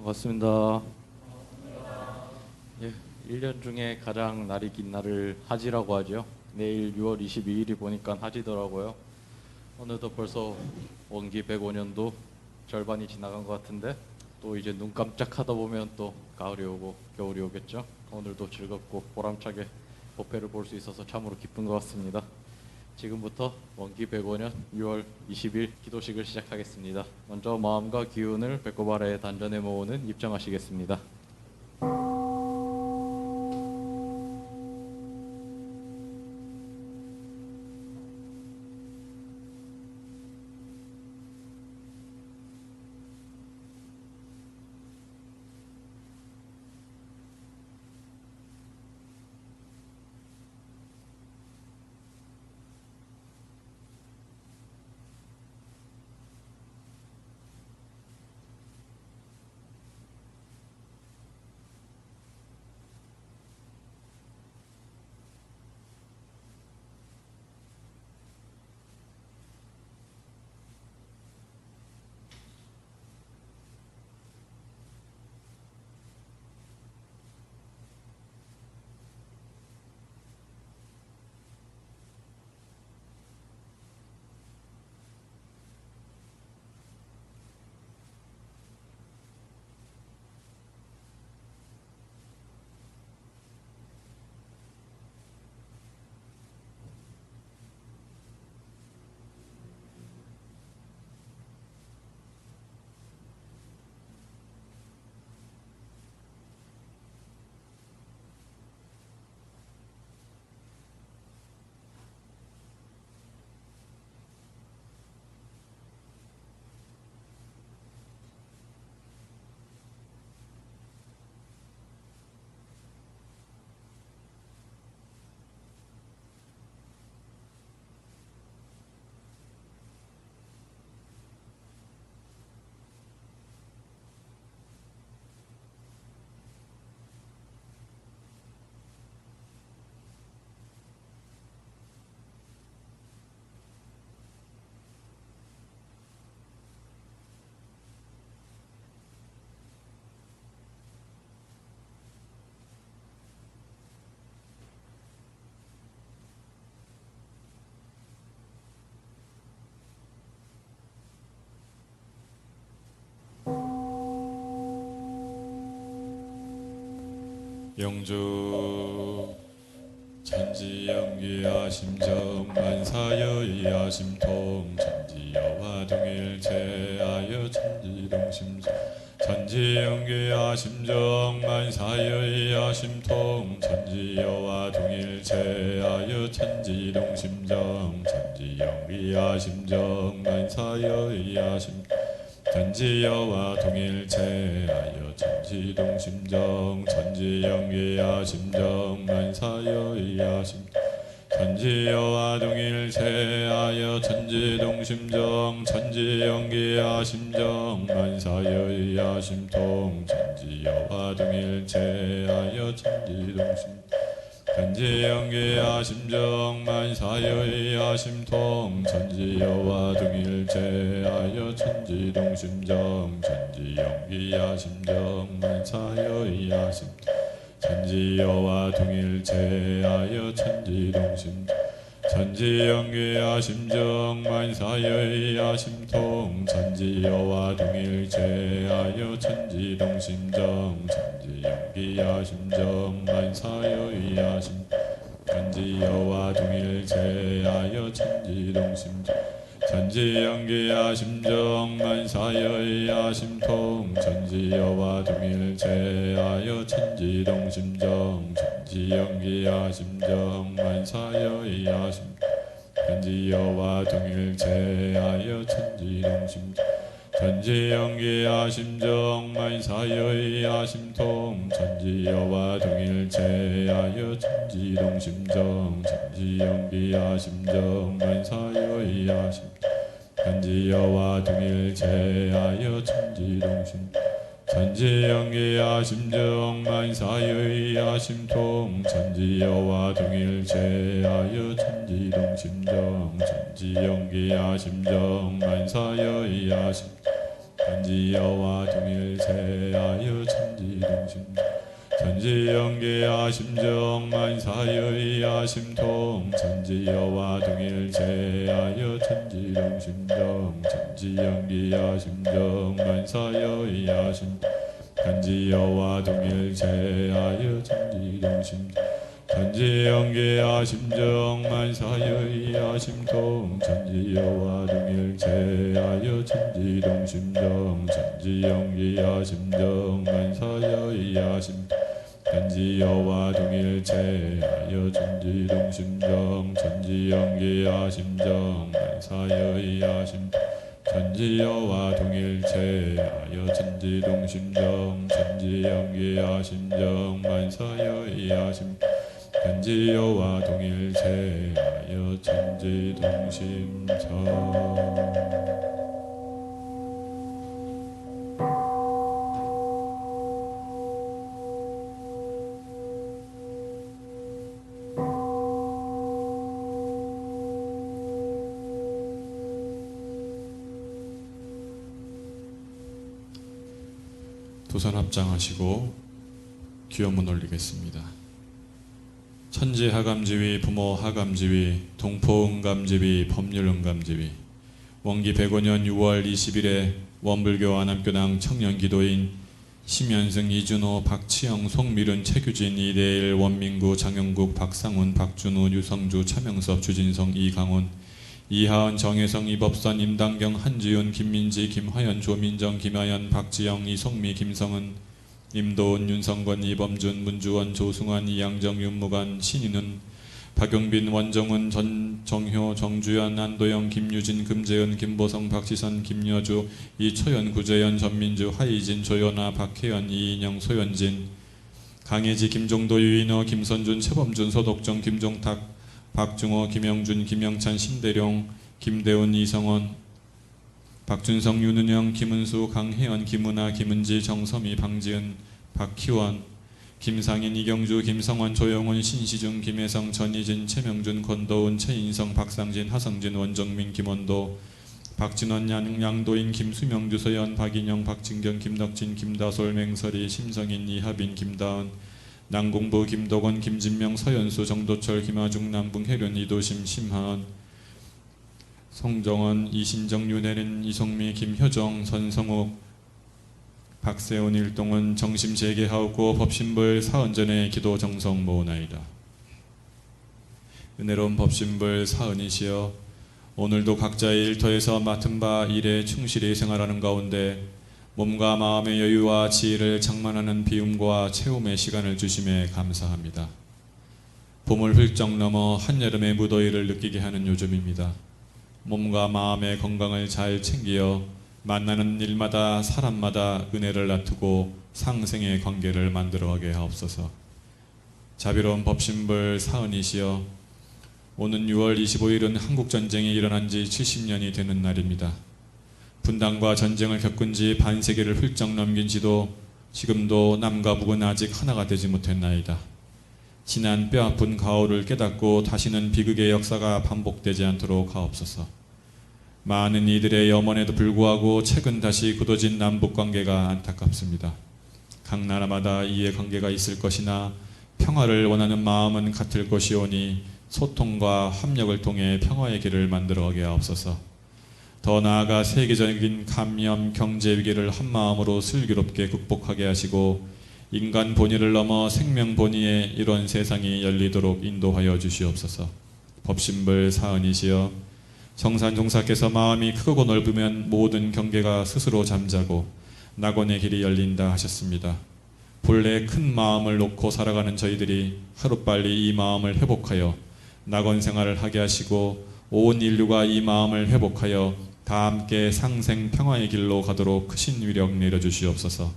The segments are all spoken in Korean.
반갑습니다. 예, 1년 중에 가장 날이 긴 날을 하지라고 하죠. 내일 6월 22일이 보니까 하지더라고요. 어느덧 벌써 원기 105년도 절반이 지나간 것 같은데 또 이제 눈 깜짝하다 보면 또 가을이 오고 겨울이 오겠죠. 오늘도 즐겁고 보람차게 법회를 볼 수 있어서 참으로 기쁜 것 같습니다. 지금부터 원기 105년 6월 20일 기도식을 시작하겠습니다. 먼저 마음과 기운을 배꼽 아래에 단전에 모으는 입장하시겠습니다. 영주 천지영기하심정 만사여의하심통 천지여와 동일체하여 천지동심정 천지영기하심정 만사여의하심통 천지여와 동일체하여 천지동심정 천지영기하심정 만사여의하심 천지여와 동일체하여 천지동심정 천지영기하심정 만사여의하심 천지여와 동일체하여 천지동심정 천지영기하심정 만사여의하심통 천지여와 동일체하여 천지동심 천지영기하심정 만사여의하심통 천지여와 동일체하여 천지동심정 천지영기하심정 만사여의하심 천지여와 동일체하여 천지동심 천지영기하심정 만사여의하심통 천지여와 동일체하여 천지동심정 천지영기하심정 만사여의하심 천지여와 동일체하여 천지동심정 천지영기하심정 만사여의하심통 천지여와 동일체하여 천지동심정 천지영기하심정 만사여의하심 천지여와 동일체하여 천지동심정 천지영기하심정 만사여의하심통 천지여와 동일체하여 천지동심정 천지영기하심정 만사여의하심 천지여와 동일체하여 천지동심 천지영기하심정 만사여의하심통 천지여와 동일체하여 천지동심정 천지영기하심정 만사여의하심 간지여와 동일체하여 천지동심 천지연계야 심정만사여이야 심통 천지여와 동일체하여 천지동심정 천지연계야 심정만사여이야 심 간지여와 동일체하여 천지동심 천지연계야 심정만사여이야 심통 천지여와 동일체하여 천지동심정 천지연계야 심정만사여이야 심 간지여와 동일체하여 천지동심정 천지연계야 심정만사여이야 심 천지여와 동일체하여 천지동심정 천지연계야 심정만사여이야 심 간지여와 동일체하여 천지동심정 도선 합장하시고 귀염문 올리겠습니다. 천지하감지위, 부모하감지위, 동포응감지위, 법률응감지위 원기 105년 6월 20일에 원불교 안암교당 청년기도인 심연승, 이준호, 박치영, 송미륜, 최규진, 이대일, 원민구, 장영국, 박상훈, 박준우, 유성주, 차명섭, 주진성, 이강훈, 이하은, 정혜성, 이법선, 임당경, 한지윤, 김민지, 김화연, 조민정, 김하연, 박지영, 이송미, 김성은, 임도은, 윤성권, 이범준, 문주원, 조승환, 이양정, 윤무관, 신인은, 박용빈, 원정은, 정효, 정주연, 안도영, 김유진, 금재은, 김보성, 박지선, 김여주, 이초연, 구재현, 전민주, 하이진, 조연아, 박혜연, 이인영, 소연진, 강혜지, 김종도, 유인호, 김선준, 최범준, 서독정, 김종탁, 박중호, 김영준, 김영찬, 신대룡, 김대훈, 이성원, 박준성, 윤은영, 김은수, 강혜연, 김은아, 김은지, 정서미, 방지은, 박희원, 김상인, 이경주, 김성원, 조영훈, 신시중, 김혜성, 전희진, 최명준, 권도훈, 최인성, 박상진, 하성진, 원정민, 김원도, 박진원, 양도인, 김수명, 주서연, 박인영, 박진경, 김덕진, 김다솔, 맹설이, 심성인, 이하빈, 김다은, 남공부, 김덕원, 김진명, 서연수, 정도철, 김하중, 남궁, 혜륜, 이도심, 심하은, 송정원, 이신정, 윤혜린, 이송미, 김효정, 선성욱, 박세훈, 일동은 정심 재개하옵고 법신불 사은전의 기도 정성 모으나이다. 은혜로운 법신불 사은이시여, 오늘도 각자의 일터에서 맡은 바 일에 충실히 생활하는 가운데 몸과 마음의 여유와 지혜를 장만하는 비움과 채움의 시간을 주심에 감사합니다. 봄을 훌쩍 넘어 한여름의 무더위를 느끼게 하는 요즘입니다. 몸과 마음의 건강을 잘 챙겨 만나는 일마다 사람마다 은혜를 나누고 상생의 관계를 만들어가게 하옵소서. 자비로운 법신불 사은이시여, 오는 6월 25일은 한국전쟁이 일어난 지 70년이 되는 날입니다. 분단과 전쟁을 겪은 지 반세기를 훌쩍 넘긴 지도 지금도 남과 북은 아직 하나가 되지 못했나이다. 지난 뼈아픈 가오를 깨닫고 다시는 비극의 역사가 반복되지 않도록 하옵소서. 많은 이들의 염원에도 불구하고 최근 다시 굳어진 남북관계가 안타깝습니다. 각 나라마다 이해관계가 있을 것이나 평화를 원하는 마음은 같을 것이오니 소통과 협력을 통해 평화의 길을 만들어가게 하옵소서. 더 나아가 세계적인 감염, 경제 위기를 한마음으로 슬기롭게 극복하게 하시고 인간 본의를 넘어 생명 본의의 이런 세상이 열리도록 인도하여 주시옵소서. 법신불 사은이시여, 정산종사께서 마음이 크고 넓으면 모든 경계가 스스로 잠자고 낙원의 길이 열린다 하셨습니다. 본래 큰 마음을 놓고 살아가는 저희들이 하루빨리 이 마음을 회복하여 낙원 생활을 하게 하시고 온 인류가 이 마음을 회복하여 다 함께 상생 평화의 길로 가도록 크신 위력 내려주시옵소서.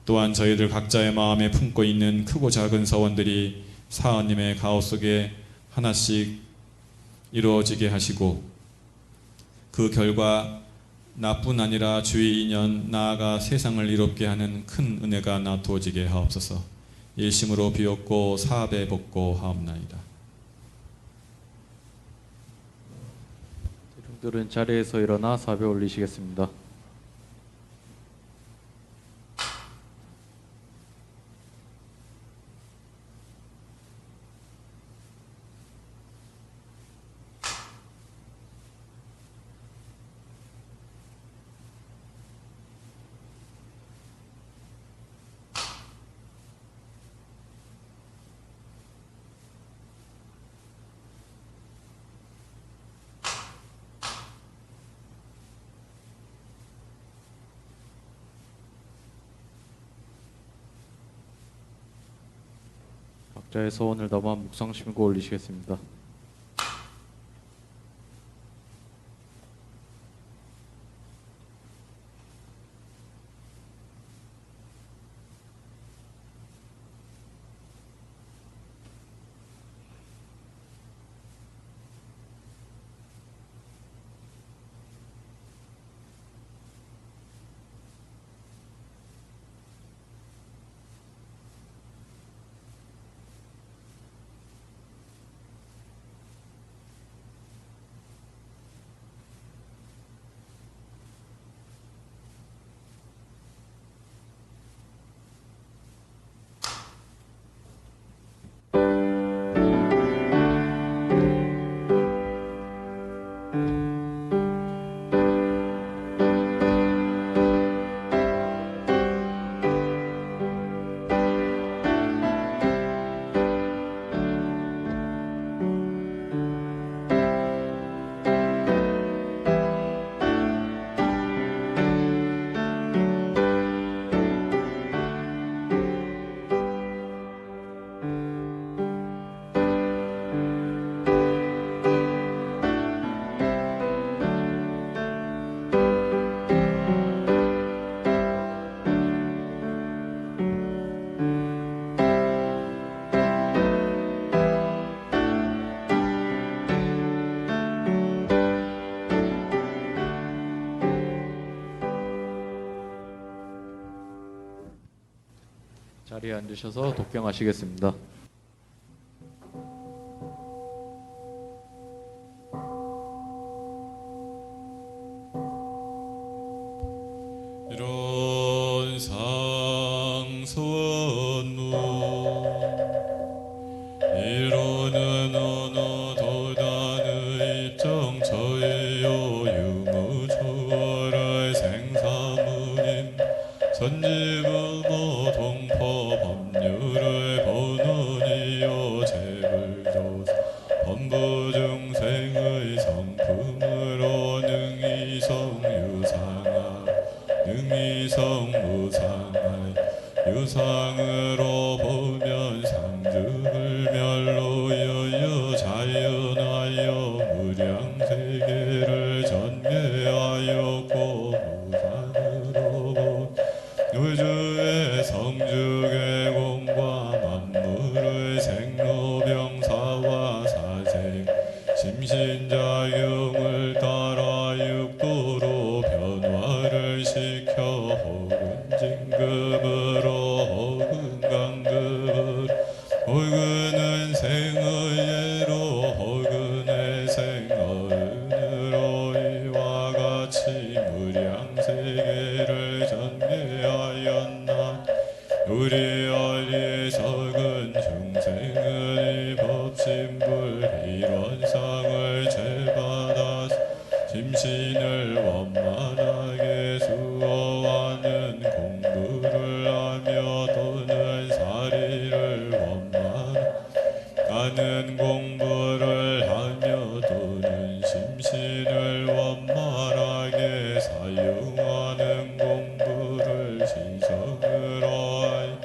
또한 저희들 각자의 마음에 품고 있는 크고 작은 서원들이 사은님의 가호 속에 하나씩 이루어지게 하시고 그 결과 나뿐 아니라 주의 인연 나아가 세상을 이롭게 하는 큰 은혜가 나투어지게 하옵소서. 일심으로 비옵고 사배 복고 하옵나이다. 대중들은 자리에서 일어나 사배 올리시겠습니다. 각자의 소원을 담아 묵상 심고 올리시겠습니다. 자리에 앉으셔서 독경하시겠습니다. 이런 상소원무 이로는 어느 도단의 정처에요 유무초월의 생사무님 선지부모 동포 법률의 본원이요 제불조사 범부중생의 성품으로 능이성 유상하 능이성 무상하이 유상으로 보면 상주불멸로여여 자연하여 무량세계를 전개하였고 무상으로 본 우주의 성주계공과 만물의 생로병사와 사생 심신작용을 따라 육도로 변화를 시켜 혹은 진급으로 혹은 강급으로 혹은 생의예로 혹은 해생어른으로 이와 같이 무량세계를 전개하였나 우리 어리 적은 중생의 법신불 이론상을 제받아서 심신을 원만하게 수호하는 공부를 하며 또는 사리를 원만하는 공부를 하며 또는 심신을 원만하게 사용하는 공부를 시성으로 하여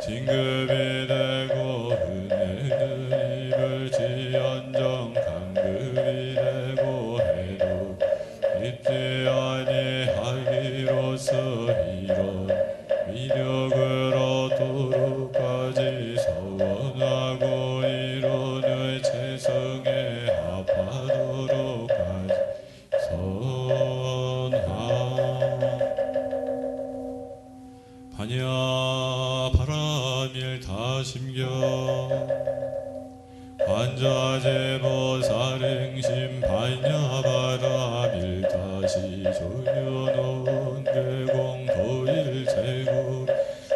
진급이 되고 은혜는 입을지언정 강급이 되고 해도 잊지 아니하기로서 이런 위력으로 도로까지 서원하고 이론의 체성에 합하도록까지 선하 반야 바람일 다심경 관자제보사릉심 반야바람일 다시 조려놓은 계공 도일제국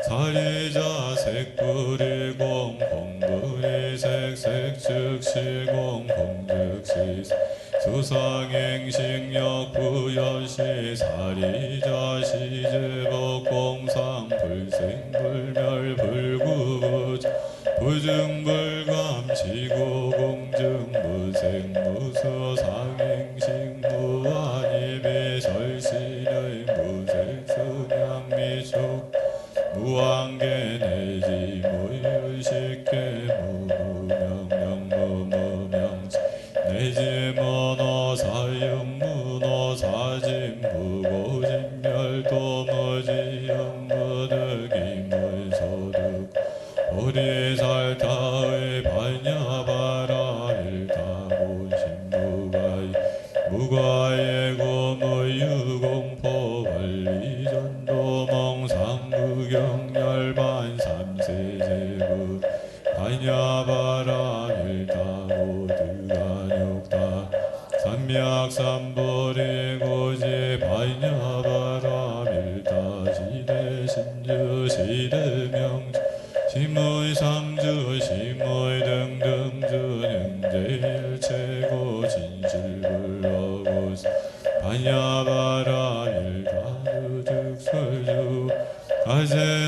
사리자 색불이공 공불이색 색즉시공 공즉시 수상행식력 부여시 사리자 시제복 공상 불생불멸 불구부자 부증불감 지고공증 무생무수 상행식 무한입이 설신의 무색순양미숙 무한계 내지 무유식계 상무경열반 삼세제국 반야바라밀다고드간욕다 삼맥삼보리고지 반야바라밀다시대 신주 시대명 시무이상주 시무이 등등주능제일 최고 진실불러고 반야바라밀다르득설주 아제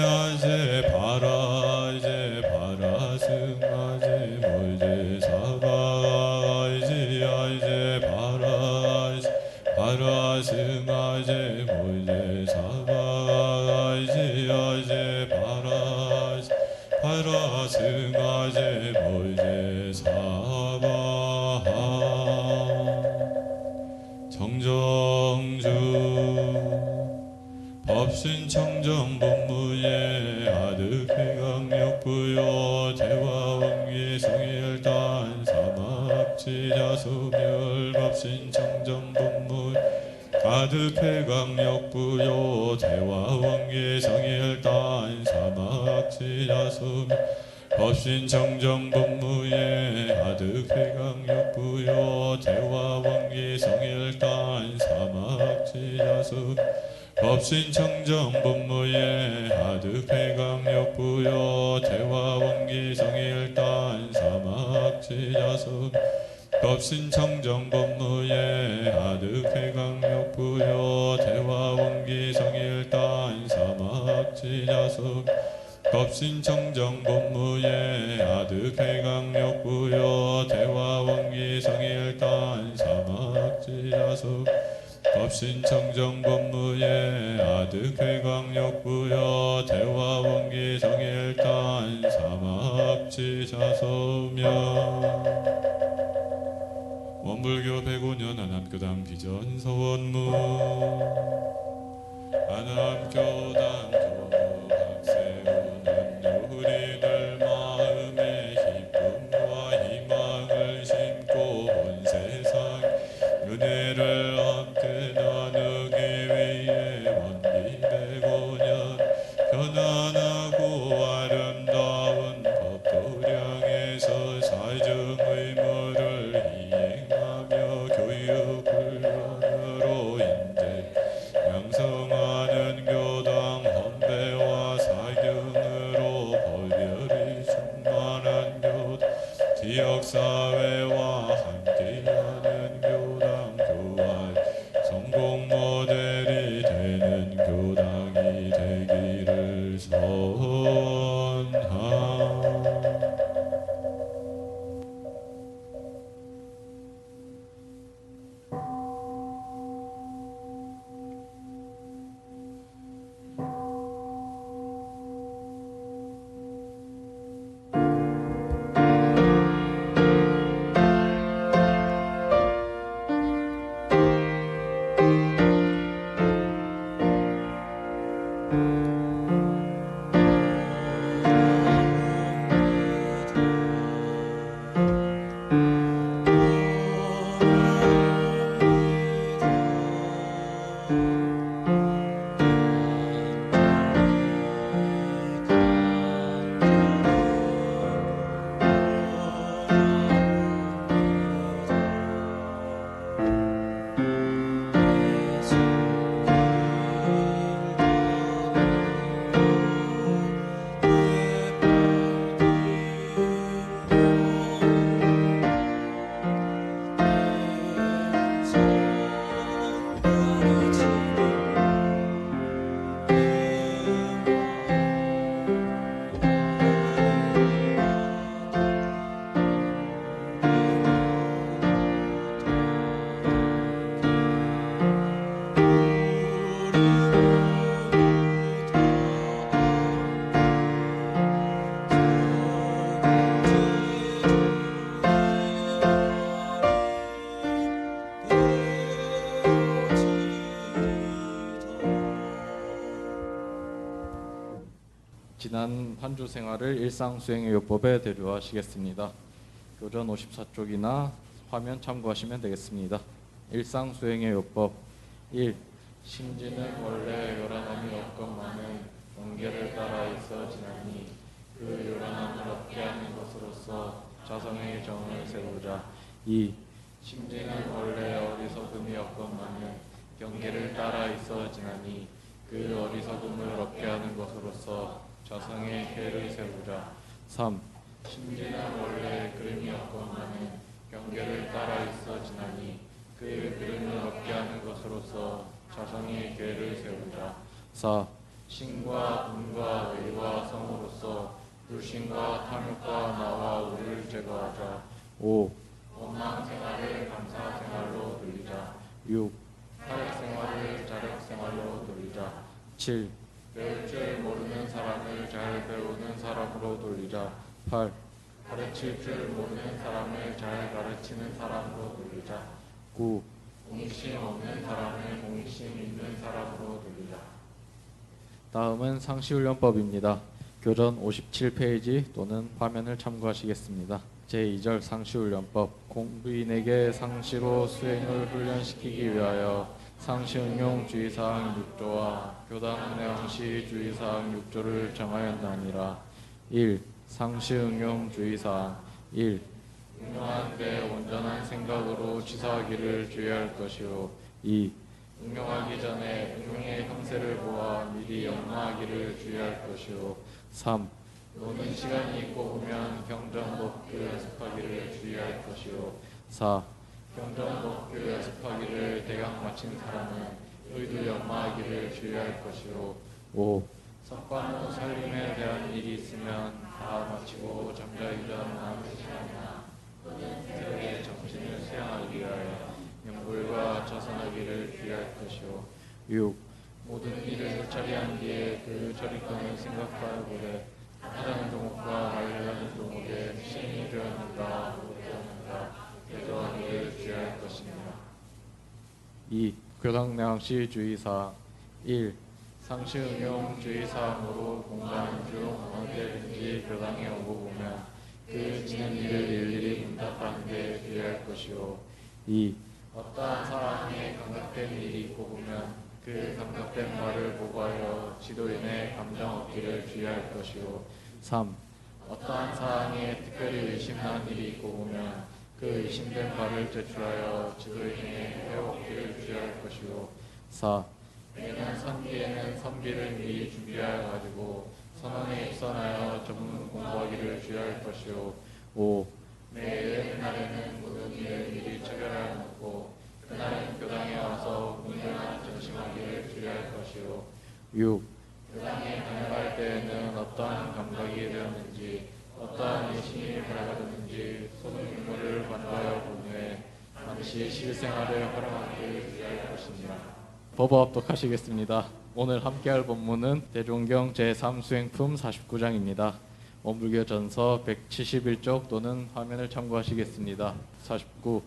바라승아제 몰제 사바 아제 바라승아제 몰제 사바 아제 바라승아제 몰제 사바 정정주 법신청정본무예 아득회강력부요 대화원기 성일단 사막지자소멸 법신청정본무 아득회강력부요 대화원기 성일단 사막지자소멸 법신청정본무예 아득회강력부요 대화원기 성일단 사막지자소멸 법신청정본무예 아득회강력부요 대화원기 성일단 사막지자소 법신청정본무예 아득회강력부요 대화원기 성일단 사막지자소 법신청정본무예 아득회강력부요 대화원기 성일단 사막지자소 법신청정본무예 아득회강력부요 대화원기 성일단 사막지자소명 원불교 105년 안암교당 비전서원무 안암교당 교부학세우는 우리들 마음에 기쁨과 희망을 심고 온 세상 은혜를 함께 나누기 위해 원기 105년 편안하고 아름다운 법도량에서 사정 의무를 이행하며 교육 훈련으로 인재 양성하는 교당 헌배와 사경으로 법열이 충만한 교당 지역사회와 함께하는 교당 교활 성공 모델이 되는 교당이 되기를 선하. 지난 한 주 생활을 일상 수행의 요법에 대조하시겠습니다. 교전 54쪽이나 화면 참고하시면 되겠습니다. 일상 수행의 요법 1. 심지는 원래 요란함이 없건만은 경계를 따라 있어지나니 그 요란함을 없게 하는 것으로서 자성의 정을 세우자. 2. 심지는 원래 어리석음이 없건만은 경계를 따라 있어지나니 그 어리석음을 없게 하는 것으로서 자성의 궤를 세우자. 3. 심지는 원래 그름이 없건만은 경계를 따라 있어지나니 그 그름을 없게 하는 것으로서 자성의 궤를 세우자. 4. 신과 분과 의와 성으로서 불신과 탐욕과 나와 우를 제거하자. 5. 원망 생활을 감사 생활로 돌리자. 6. 사력 생활을 자력 생활로 돌리자. 7. 배울 줄 모르는 사람을 잘 배우는 사람으로 돌리자. 8. 가르칠 줄 모르는 사람을 잘 가르치는 사람으로 돌리자. 9. 공심 없는 사람을 공심 있는 사람으로 돌리자. 다음은 상시훈련법입니다. 교전 57페이지 또는 화면을 참고하시겠습니다. 제2절 상시훈련법. 공부인에게 상시로 수행을 훈련시키기 위하여 상시응용 주의사항 6조와 교당 내용시 주의사항 6조를 정하였나니라. 1. 상시응용 주의사항. 1. 응용한 데 온전한 생각으로 취사하기를 주의할 것이요. 2. 응용하기 전에 응용의 형세를 보아 미리 연마하기를 주의할 것이요. 3. 노는 시간이 있고 보면 경전법규 연습하기를 주의할 것이요. 4. 경전법규 연습하기를 대강 마친 사람은 의도 연마하기를 주의할 것이요. 5. 석관 후 살림에 대한 일이 있으면 다 마치고 잠자기 전 남은 시간이나 또는 새벽에 정신을 수양하기 위하여 명불과 자선하기를 주의할 것이요. 6. 모든 일을 처리한 뒤에 그 처리권을 생각하여 보되 하자는 종목과 말려는 종목에 신이 되었는가 못되었는가 대조하기를 주의할 것입니다. 2. 교당내항시 주의사항. 1. 상시응용 주의사항으로 공부하는 중 언제든지 교당에 오고 보면 그 지는 일을 일일이 문답하는 데 주의할 것이요. 2. 어떠한 사항에 감각된 일이 있고 보면 그 감각된 말을 보고하여 지도인의 감정 얻기를 주의할 것이요. 3. 어떠한 사항에 특별히 의심난 일이 있고 보면 그 의심된 바를 제출하여 지도인의 회복기를 주의할 것이요. 4. 매년 선기에는 선비를 미리 준비하여 가지고 선언에 입선하여 전문 공부하기를 주의할 것이요. 5. 매 날에는 모든 일을 미리 처결하여 놓고 그날은 교당에 와서 공부나 전심하기를 주의할 것이요. 6. 교당에 다녀갈 때에는 어떠한 감각이 되었는지 어떠한 예심이 밝아졌는지 소득 인물을 관과하여 본 후에 잠시 실생활을 활용하기를 주의할 것입니다. 법어 합독하시겠습니다. 오늘 함께할 본문은 대종경 제3수행품 49장입니다. 원불교 전서 171쪽 또는 화면을 참고하시겠습니다. 49.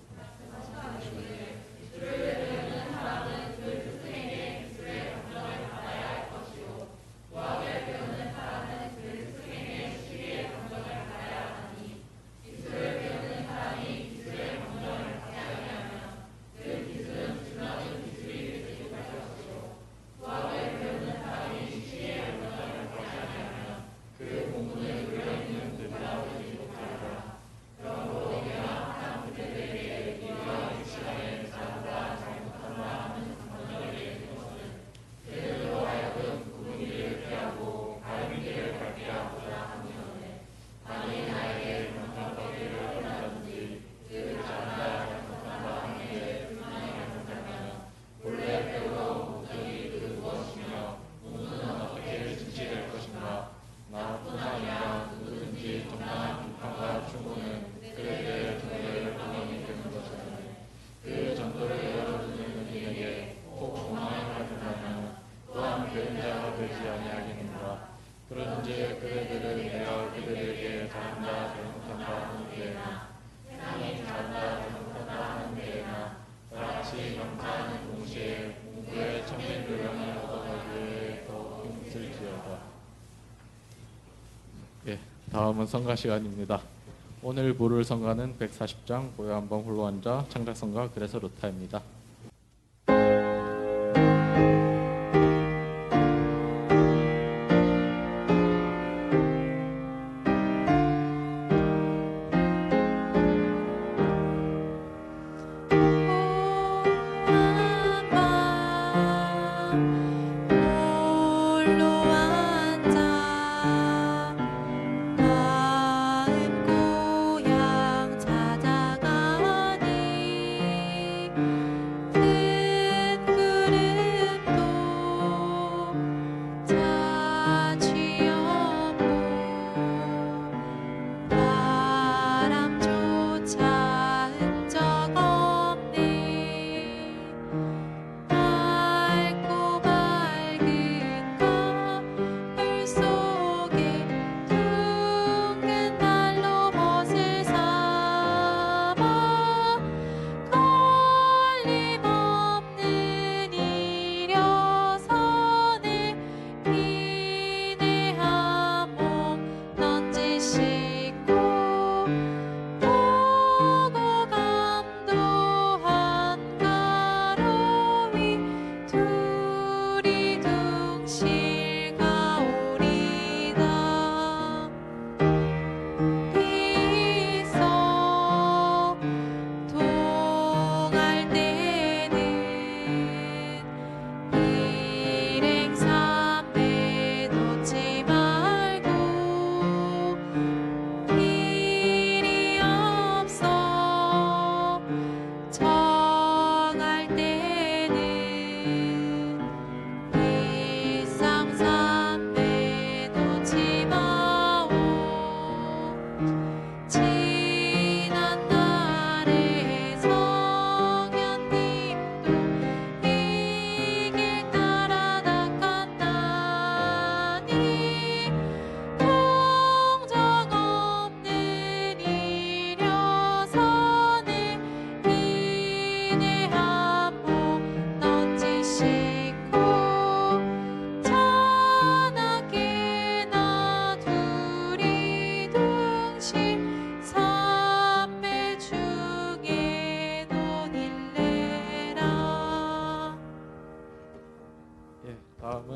그런즉 그들은 내가 그들에게 잘한다 잘못한다 하는 때나 하나님 잘한다 잘못한다 하는 때나 다같이 감사하는 동시에 공부에 참된 요령을 얻어가기에 더욱 힘쓸지어다. 예, 다음은 성가 시간입니다. 오늘 부를 성가는 140장 고요한번 홀로 앉아 창작성가 그래서 루타입니다.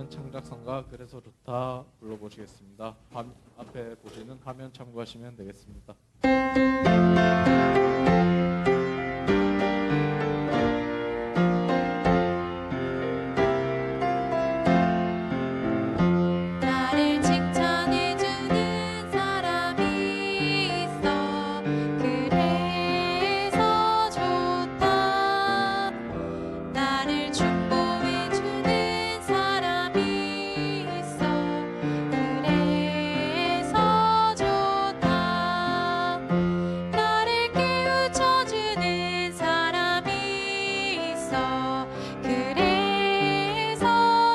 하면 창작성가 그래서 좋다 불러보시겠습니다. 앞에 보시는 화면 참고하시면 되겠습니다. 나를 칭찬해주는 사람이 있어 그래서 좋다. 나를 축복해주는 사람이 있어 그래서 좋다. 나를 깨우쳐주는 사람이 있어 그래서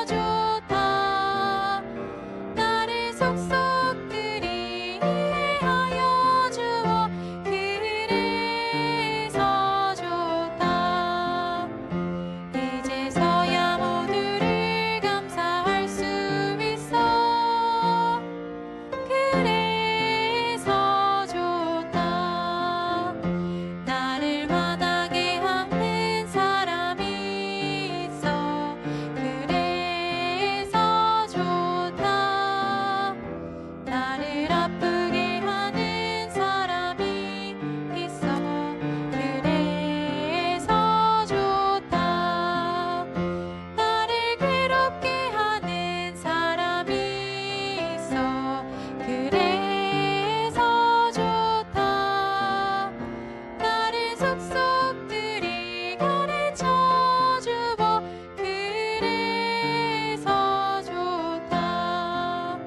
좋다. 나를 속속들이 이해하여 주어 그래서 좋다. 이제서야 모두를 감사할 수 있어 그래서 좋다. 나를 화나게 하는 사람이 있어 그래서 좋다. 나를 아프게 하는 사람이 있어 그래서 좋다. 나를 괴롭게 하는 사람이 있어 그래서 좋다. 나를 속속들이 가르쳐 주어 그래서 좋다.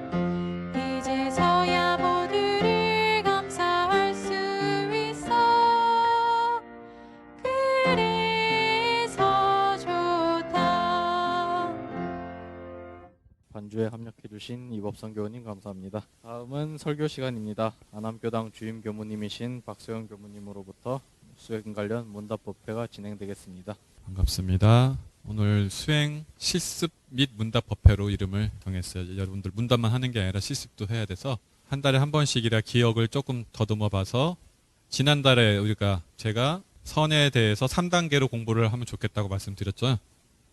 이제서야 모두를 감사할 수 있어 그래서 좋다. 반주에 합력해주신 이법성 교우님 감사합니다. 다음은 설교 시간입니다. 안암교당 주임 교무님이신 박소영 교무님으로부터 수행 관련 문답법회가 진행되겠습니다. 반갑습니다. 오늘 수행 실습 및 문답 법회로 이름을 정했어요. 여러분들 문답만 하는 게 아니라 실습도 해야 돼서 한 달에 한 번씩이라 기억을 조금 더듬어 봐서 지난달에 제가 선에 대해서 3단계로 공부를 하면 좋겠다고 말씀드렸죠.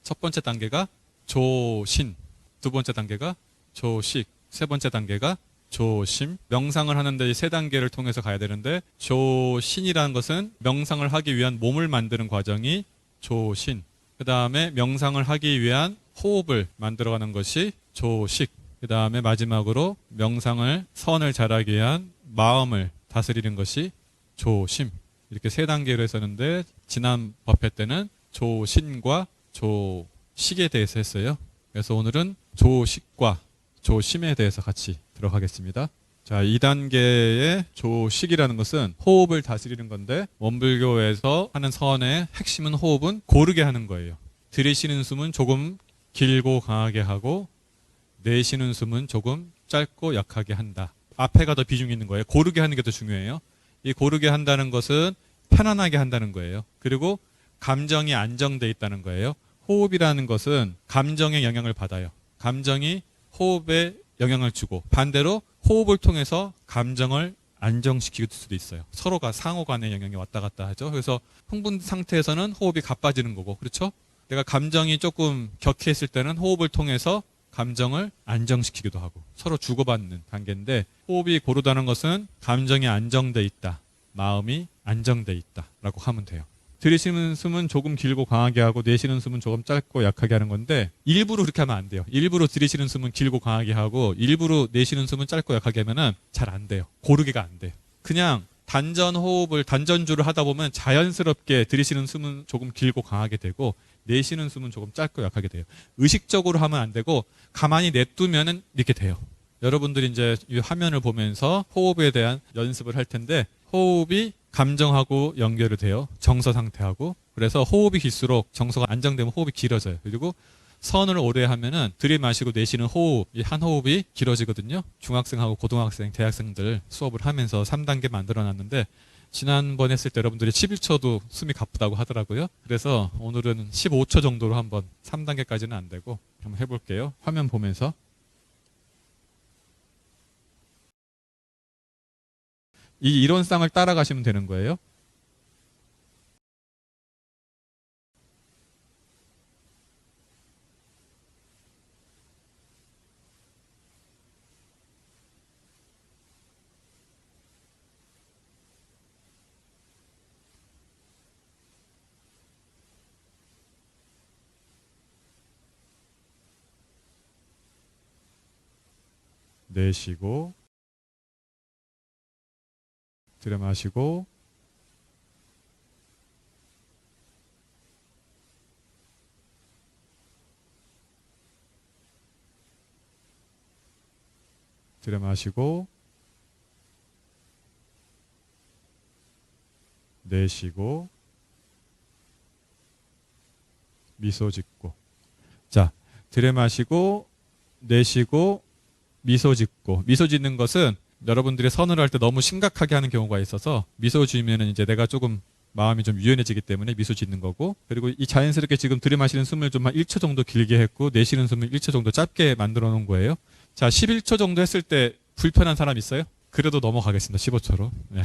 첫 번째 단계가 조신, 두 번째 단계가 조식, 세 번째 단계가 조심. 명상을 하는데 이 세 단계를 통해서 가야 되는데 조신이라는 것은 명상을 하기 위한 몸을 만드는 과정이 조신. 그 다음에 명상을 하기 위한 호흡을 만들어가는 것이 조식. 그 다음에 마지막으로 명상을 선을 잘하기 위한 마음을 다스리는 것이 조심. 이렇게 세 단계로 했었는데 지난 법회 때는 조신과 조식에 대해서 했어요. 그래서 오늘은 조식과 조심에 대해서 같이 들어가겠습니다. 자, 2단계의 조식이라는 것은 호흡을 다스리는 건데 원불교에서 하는 선의 핵심은 호흡은 고르게 하는 거예요. 들이쉬는 숨은 조금 길고 강하게 하고 내쉬는 숨은 조금 짧고 약하게 한다. 앞에가 더 비중이 있는 거예요. 고르게 하는 게 더 중요해요. 이 고르게 한다는 것은 편안하게 한다는 거예요. 그리고 감정이 안정돼 있다는 거예요. 호흡이라는 것은 감정의 영향을 받아요. 감정이 호흡에 영향을 주고 반대로 호흡을 통해서 감정을 안정시킬 수도 있어요. 서로가 상호 간의 영향이 왔다 갔다 하죠. 그래서 흥분 상태에서는 호흡이 가빠지는 거고, 그렇죠? 내가 감정이 조금 격해있을 때는 호흡을 통해서 감정을 안정시키기도 하고 서로 주고받는 관계인데, 호흡이 고르다는 것은 감정이 안정돼 있다, 마음이 안정돼 있다 라고 하면 돼요. 들이쉬는 숨은 조금 길고 강하게 하고 내쉬는 숨은 조금 짧고 약하게 하는 건데 일부러 그렇게 하면 안 돼요. 일부러 들이쉬는 숨은 길고 강하게 하고 일부러 내쉬는 숨은 짧고 약하게 하면은 잘 안 돼요. 고르기가 안 돼요. 그냥 단전 호흡을 단전주를 하다 보면 자연스럽게 들이쉬는 숨은 조금 길고 강하게 되고 내쉬는 숨은 조금 짧고 약하게 돼요. 의식적으로 하면 안 되고 가만히 냅두면은 이렇게 돼요. 여러분들이 이제 이 화면을 보면서 호흡에 대한 연습을 할 텐데 호흡이 감정하고 연결이 돼요. 정서 상태하고. 그래서 호흡이 길수록 정서가 안정되면 호흡이 길어져요. 그리고 선을 오래 하면은 들이마시고 내쉬는 호흡, 이 한 호흡이 길어지거든요. 중학생하고 고등학생, 대학생들 수업을 하면서 3단계 만들어 놨는데 지난번 했을 때 여러분들이 11초도 숨이 가쁘다고 하더라고요. 그래서 오늘은 15초 정도로 한번 3단계까지는 안 되고 한번 해볼게요. 화면 보면서. 이 이론상을 따라가시면 되는 거예요. 내쉬고 들여 마시고 들여 마시고 내쉬고 미소 짓고. 자, 들여 마시고 내쉬고 미소 짓고. 미소 짓는 것은 여러분들이 선을 할 때 너무 심각하게 하는 경우가 있어서 미소 지으면은 이제 내가 조금 마음이 좀 유연해지기 때문에 미소 짓는 거고, 그리고 이 자연스럽게 지금 들이마시는 숨을 좀 한 1초 정도 길게 했고 내쉬는 숨을 1초 정도 짧게 만들어 놓은 거예요. 자, 11초 정도 했을 때 불편한 사람 있어요? 그래도 넘어가겠습니다. 15초로. 네.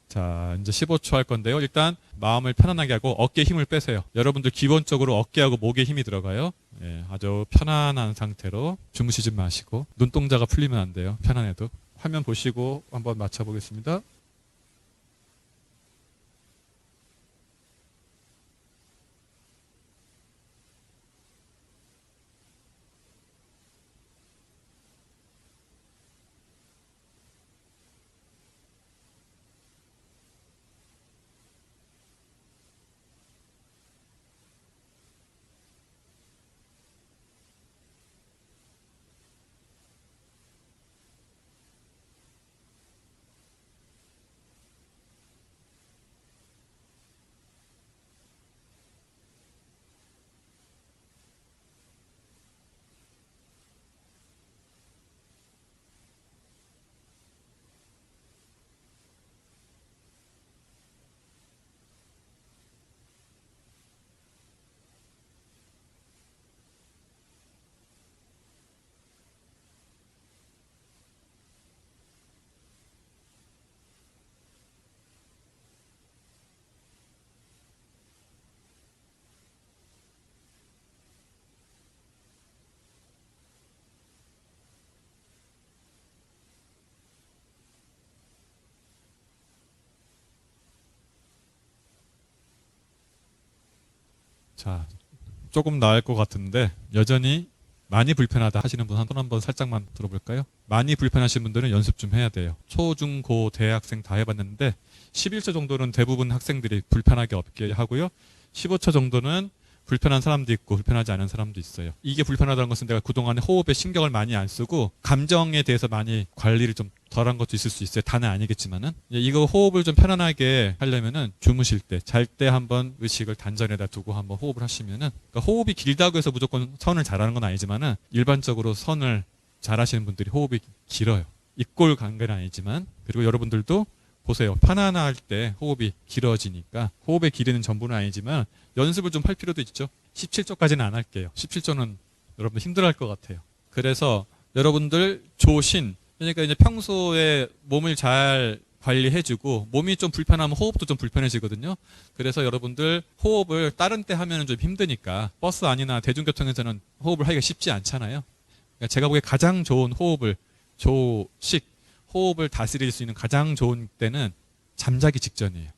자, 이제 15초 할 건데요. 일단 마음을 편안하게 하고 어깨에 힘을 빼세요. 여러분들 기본적으로 어깨하고 목에 힘이 들어가요. 예, 아주 편안한 상태로 주무시지 마시고 눈동자가 풀리면 안 돼요. 편안해도. 화면 보시고 한번 맞춰보겠습니다. 자, 조금 나을 것 같은데 여전히 많이 불편하다 하시는 분 손 한번 살짝만 들어볼까요? 많이 불편하신 분들은 연습 좀 해야 돼요. 초, 중, 고, 대학생 다 해봤는데 11초 정도는 대부분 학생들이 불편하게 없게 하고요. 15초 정도는 불편한 사람도 있고 불편하지 않은 사람도 있어요. 이게 불편하다는 것은 내가 그동안에 호흡에 신경을 많이 안 쓰고 감정에 대해서 많이 관리를 좀 덜한 것도 있을 수 있어요. 다는 아니겠지만은. 이거 호흡을 좀 편안하게 하려면은 주무실 때, 잘 때 한번 의식을 단전에다 두고 한번 호흡을 하시면은, 그러니까 호흡이 길다고 해서 무조건 선을 잘하는 건 아니지만은 일반적으로 선을 잘하시는 분들이 호흡이 길어요. 입골 관계는 아니지만. 그리고 여러분들도 보세요. 편안할 때 호흡이 길어지니까 호흡의 길이는 전부는 아니지만 연습을 좀 할 필요도 있죠. 17초까지는 안 할게요. 17초는 여러분들 힘들어할 것 같아요. 그래서 여러분들 조신, 그러니까 이제 평소에 몸을 잘 관리해주고 몸이 좀 불편하면 호흡도 좀 불편해지거든요. 그래서 여러분들 호흡을 다른 때 하면 좀 힘드니까 버스 안이나 대중교통에서는 호흡을 하기가 쉽지 않잖아요. 그러니까 제가 보기에 가장 좋은 호흡을 호흡을 다스릴 수 있는 가장 좋은 때는 잠자기 직전이에요.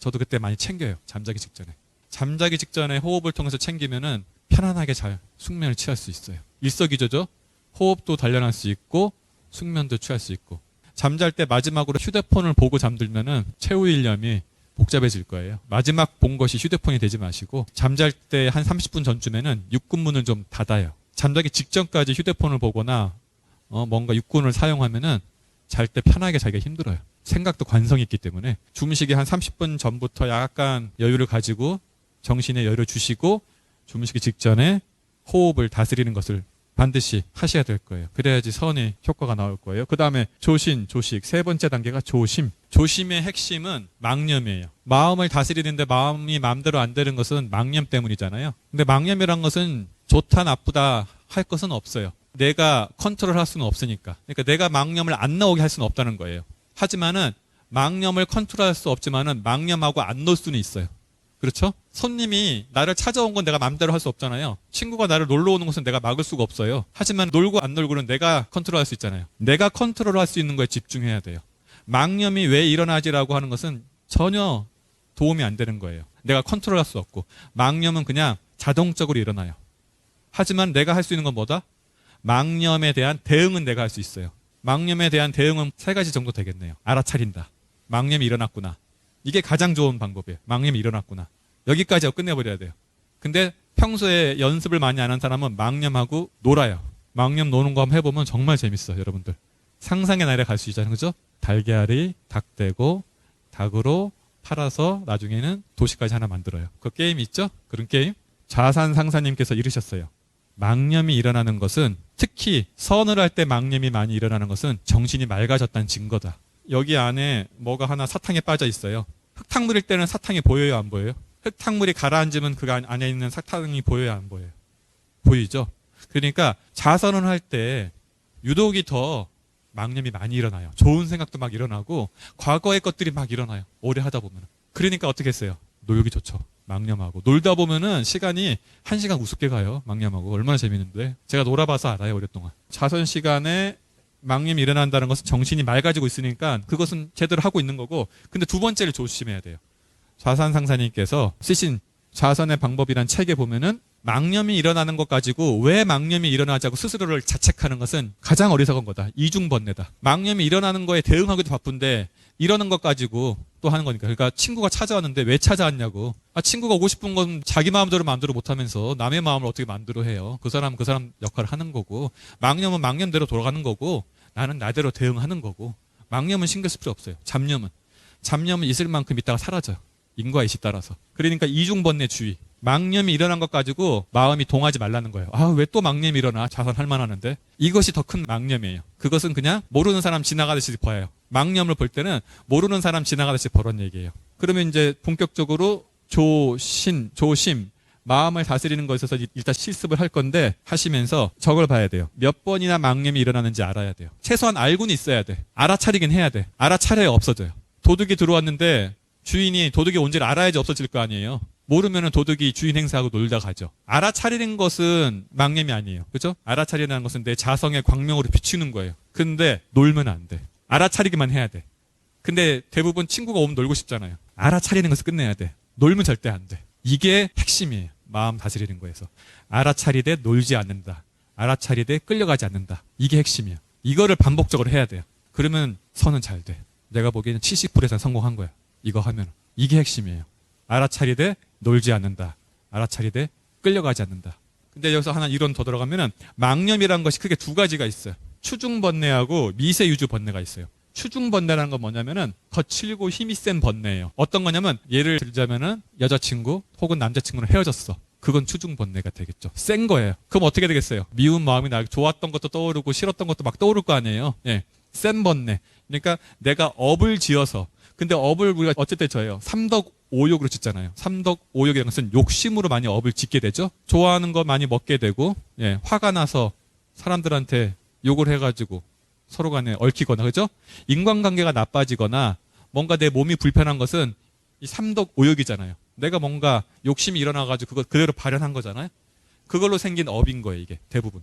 저도 그때 많이 챙겨요. 잠자기 직전에. 잠자기 직전에 호흡을 통해서 챙기면은 편안하게 잘 숙면을 취할 수 있어요. 일석이조죠. 호흡도 단련할 수 있고 숙면도 취할 수 있고. 잠잘 때 마지막으로 휴대폰을 보고 잠들면은 최후 일념이 복잡해질 거예요. 마지막 본 것이 휴대폰이 되지 마시고 잠잘 때 한 30분 전쯤에는 육군문을 좀 닫아요. 잠자기 직전까지 휴대폰을 보거나 뭔가 육군을 사용하면은 잘 때 편하게 자기가 힘들어요. 생각도 관성이 있기 때문에 주무시기 한 30분 전부터 약간 여유를 가지고 정신에 여유를 주시고 주무시기 직전에 호흡을 다스리는 것을 반드시 하셔야 될 거예요. 그래야지 선의 효과가 나올 거예요. 그 다음에 조신, 조식. 세 번째 단계가 조심. 조심의 핵심은 망념이에요. 마음을 다스리는데 마음이 마음대로 안 되는 것은 망념 때문이잖아요. 근데 망념이란 것은 좋다 나쁘다 할 것은 없어요. 내가 컨트롤할 수는 없으니까. 그러니까 내가 망념을 안 나오게 할 수는 없다는 거예요. 하지만은 망념을 컨트롤할 수 없지만은 망념하고 안 놓을 수는 있어요. 그렇죠? 손님이 나를 찾아온 건 내가 마음대로 할 수 없잖아요. 친구가 나를 놀러 오는 것은 내가 막을 수가 없어요. 하지만 놀고 안 놀고는 내가 컨트롤할 수 있잖아요. 내가 컨트롤할 수 있는 거에 집중해야 돼요. 망념이 왜 일어나지라고 하는 것은 전혀 도움이 안 되는 거예요. 내가 컨트롤할 수 없고 망념은 그냥 자동적으로 일어나요. 하지만 내가 할 수 있는 건 뭐다? 망념에 대한 대응은 내가 할 수 있어요. 망념에 대한 대응은 세 가지 정도 되겠네요. 알아차린다. 망념이 일어났구나. 이게 가장 좋은 방법이에요. 망념이 일어났구나. 여기까지 하고 끝내버려야 돼요. 근데 평소에 연습을 많이 안 한 사람은 망념하고 놀아요. 망념 노는 거 한번 해보면 정말 재밌어요, 여러분들. 상상의 나라에 갈 수 있잖아요, 그죠? 달걀이 닭 되고 닭으로 팔아서 나중에는 도시까지 하나 만들어요. 그 게임 있죠? 그런 게임? 좌산 상사님께서 이르셨어요. 망념이 일어나는 것은, 특히 선을 할 때 망념이 많이 일어나는 것은 정신이 맑아졌다는 증거다. 여기 안에 뭐가 하나 사탕에 빠져 있어요. 흙탕물일 때는 사탕이 보여요, 안 보여요? 흙탕물이 가라앉으면 그 안에 있는 사탕이 보여요, 안 보여요? 보이죠? 그러니까 자선을 할 때 유독이 더 망념이 많이 일어나요. 좋은 생각도 막 일어나고 과거의 것들이 막 일어나요. 오래 하다 보면. 그러니까 어떻게 했어요? 놀기 좋죠. 망념하고. 놀다 보면은 시간이 1시간 우습게 가요. 망념하고. 얼마나 재밌는데. 제가 놀아봐서 알아요, 오랫동안. 자선 시간에 망념이 일어난다는 것은 정신이 맑아지고 있으니까 그것은 제대로 하고 있는 거고, 근데 두 번째를 조심해야 돼요. 좌산 상사님께서 쓰신 자선의 방법이란 책에 보면은 망념이 일어나는 것 가지고 왜 망념이 일어나자고 스스로를 자책하는 것은 가장 어리석은 거다. 이중번뇌다. 망념이 일어나는 거에 대응하기도 바쁜데 이러는 것 가지고 또 하는 거니까. 그러니까 친구가 찾아왔는데 왜 찾아왔냐고. 친구가 오고 싶은 건 자기 마음대로 마음대로 못하면서 남의 마음을 어떻게 마음대로 해요. 그 사람 역할을 하는 거고, 망념은 망념대로 돌아가는 거고, 나는 나대로 대응하는 거고. 망념은 신경 쓸 필요 없어요. 잡념은 있을 만큼 있다가 사라져요. 인과의식 따라서. 그러니까 이중번뇌 주의. 망념이 일어난 것 가지고 마음이 동하지 말라는 거예요. 왜 또 망념이 일어나? 자선할 만하는데. 이것이 더 큰 망념이에요. 그것은 그냥 모르는 사람 지나가듯이 봐요. 망념을 볼 때는 모르는 사람 지나가듯이 보란 얘기예요. 그러면 이제 본격적으로 조심, 마음을 다스리는 것에 있어서 일단 실습을 할 건데, 하시면서 저걸 봐야 돼요. 몇 번이나 망념이 일어나는지 알아야 돼요. 최소한 알고는 있어야 돼. 알아차리긴 해야 돼. 알아차려야 없어져요. 도둑이 들어왔는데 주인이 도둑이 온지를 알아야지 없어질 거 아니에요. 모르면은 도둑이 주인 행세하고 놀다 가죠. 알아차리는 것은 망념이 아니에요. 그죠? 알아차리는 것은 내 자성의 광명으로 비추는 거예요. 근데 놀면 안 돼. 알아차리기만 해야 돼. 근데 대부분 친구가 오면 놀고 싶잖아요. 알아차리는 것을 끝내야 돼. 놀면 절대 안 돼. 이게 핵심이에요. 마음 다스리는 거에서. 알아차리되 놀지 않는다. 알아차리되 끌려가지 않는다. 이게 핵심이야. 이거를 반복적으로 해야 돼요. 그러면 선은 잘 돼. 내가 보기에는 70% 성공한 거야. 이거 하면. 이게 핵심이에요. 알아차리되 놀지 않는다. 알아차리되 끌려가지 않는다. 근데 여기서 하나 이론 더 들어가면은 망념이라는 것이 크게 두 가지가 있어요. 추중번뇌하고 미세유주 번뇌가 있어요. 추중번뇌라는 건 뭐냐면은 거칠고 힘이 센 번뇌예요. 어떤 거냐면 예를 들자면은 여자친구 혹은 남자친구랑 헤어졌어. 그건 추중번뇌가 되겠죠. 센 거예요. 그럼 어떻게 되겠어요? 미운 마음이 나 좋았던 것도 떠오르고 싫었던 것도 막 떠오를 거 아니에요. 예. 센 번뇌. 그러니까 내가 업을 지어서, 근데 업을 우리가 어쨌든 저예요. 삼덕오욕으로 짓잖아요. 삼덕오욕이라는 것은 욕심으로 많이 업을 짓게 되죠. 좋아하는 거 많이 먹게 되고, 예, 화가 나서 사람들한테 욕을 해가지고 서로 간에 얽히거나, 그죠? 인간관계가 나빠지거나 뭔가 내 몸이 불편한 것은 이 삼덕오욕이잖아요. 내가 뭔가 욕심이 일어나가지고 그거 그대로 발현한 거잖아요. 그걸로 생긴 업인 거예요, 이게 대부분.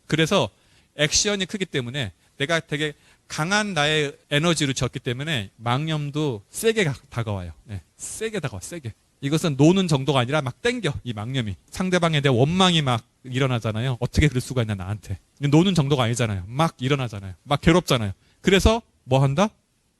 그래서 액션이 크기 때문에 내가 되게 강한 나의 에너지로 졌기 때문에 망념도 세게 다가와요. 네, 세게 다가와, 세게. 이것은 노는 정도가 아니라 막 땡겨, 이 망념이. 상대방에 대한 원망이 막 일어나잖아요. 어떻게 그럴 수가 있나, 나한테. 노는 정도가 아니잖아요. 막 일어나잖아요. 막 괴롭잖아요. 그래서 뭐 한다?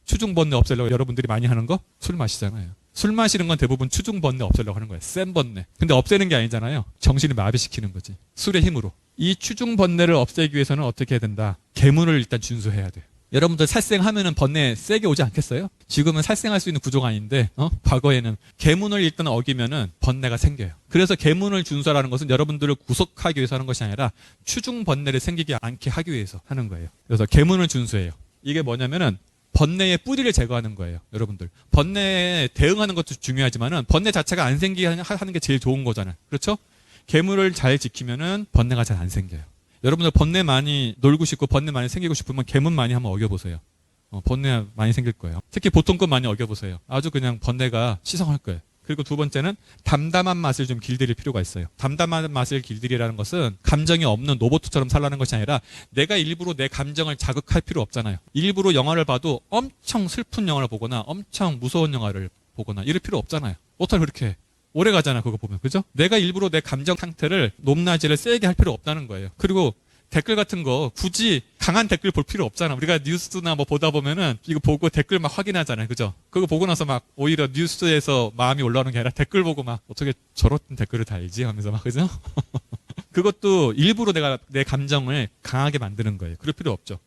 추중번뇌 없애려고 여러분들이 많이 하는 거? 술 마시잖아요. 술 마시는 건 대부분 추중번뇌 없애려고 하는 거예요. 센 번뇌. 근데 없애는 게 아니잖아요. 정신을 마비시키는 거지. 술의 힘으로. 이 추중번뇌를 없애기 위해서는 어떻게 해야 된다? 계문을 일단 준수해야 돼요. 여러분들 살생하면은 번뇌 세게 오지 않겠어요? 지금은 살생할 수 있는 구조가 아닌데, 과거에는 계문을 일단 어기면은 번뇌가 생겨요. 그래서 계문을 준수하라는 것은 여러분들을 구속하기 위해서 하는 것이 아니라 추중 번뇌를 생기지 않게 하기 위해서 하는 거예요. 그래서 계문을 준수해요. 이게 뭐냐면은 번뇌의 뿌리를 제거하는 거예요, 여러분들. 번뇌에 대응하는 것도 중요하지만은 번뇌 자체가 안 생기게 하는 게 제일 좋은 거잖아요. 그렇죠? 계문을 잘 지키면은 번뇌가 잘 안 생겨요. 여러분들 번뇌 많이 놀고 싶고 번뇌 많이 생기고 싶으면 계문 많이 한번 어겨보세요. 번뇌 많이 생길 거예요. 특히 보통급 많이 어겨보세요. 아주 그냥 번뇌가 시성할 거예요. 그리고 두 번째는 담담한 맛을 좀 길들일 필요가 있어요. 담담한 맛을 길들이라는 것은 감정이 없는 로봇처럼 살라는 것이 아니라 내가 일부러 내 감정을 자극할 필요 없잖아요. 일부러 영화를 봐도 엄청 슬픈 영화를 보거나 엄청 무서운 영화를 보거나 이럴 필요 없잖아요. 어떻게 그렇게 해? 오래 가잖아, 그거 보면. 그죠? 내가 일부러 내 감정 상태를 높낮이를 세게 할 필요 없다는 거예요. 그리고 댓글 같은 거 굳이 강한 댓글 볼 필요 없잖아. 우리가 뉴스나 뭐 보다 보면은 이거 보고 댓글 막 확인하잖아요. 그죠? 그거 보고 나서 막 오히려 뉴스에서 마음이 올라오는 게 아니라 댓글 보고 막 어떻게 저런 댓글을 달지 하면서 막, 그죠? 그것도 일부러 내가 내 감정을 강하게 만드는 거예요. 그럴 필요 없죠.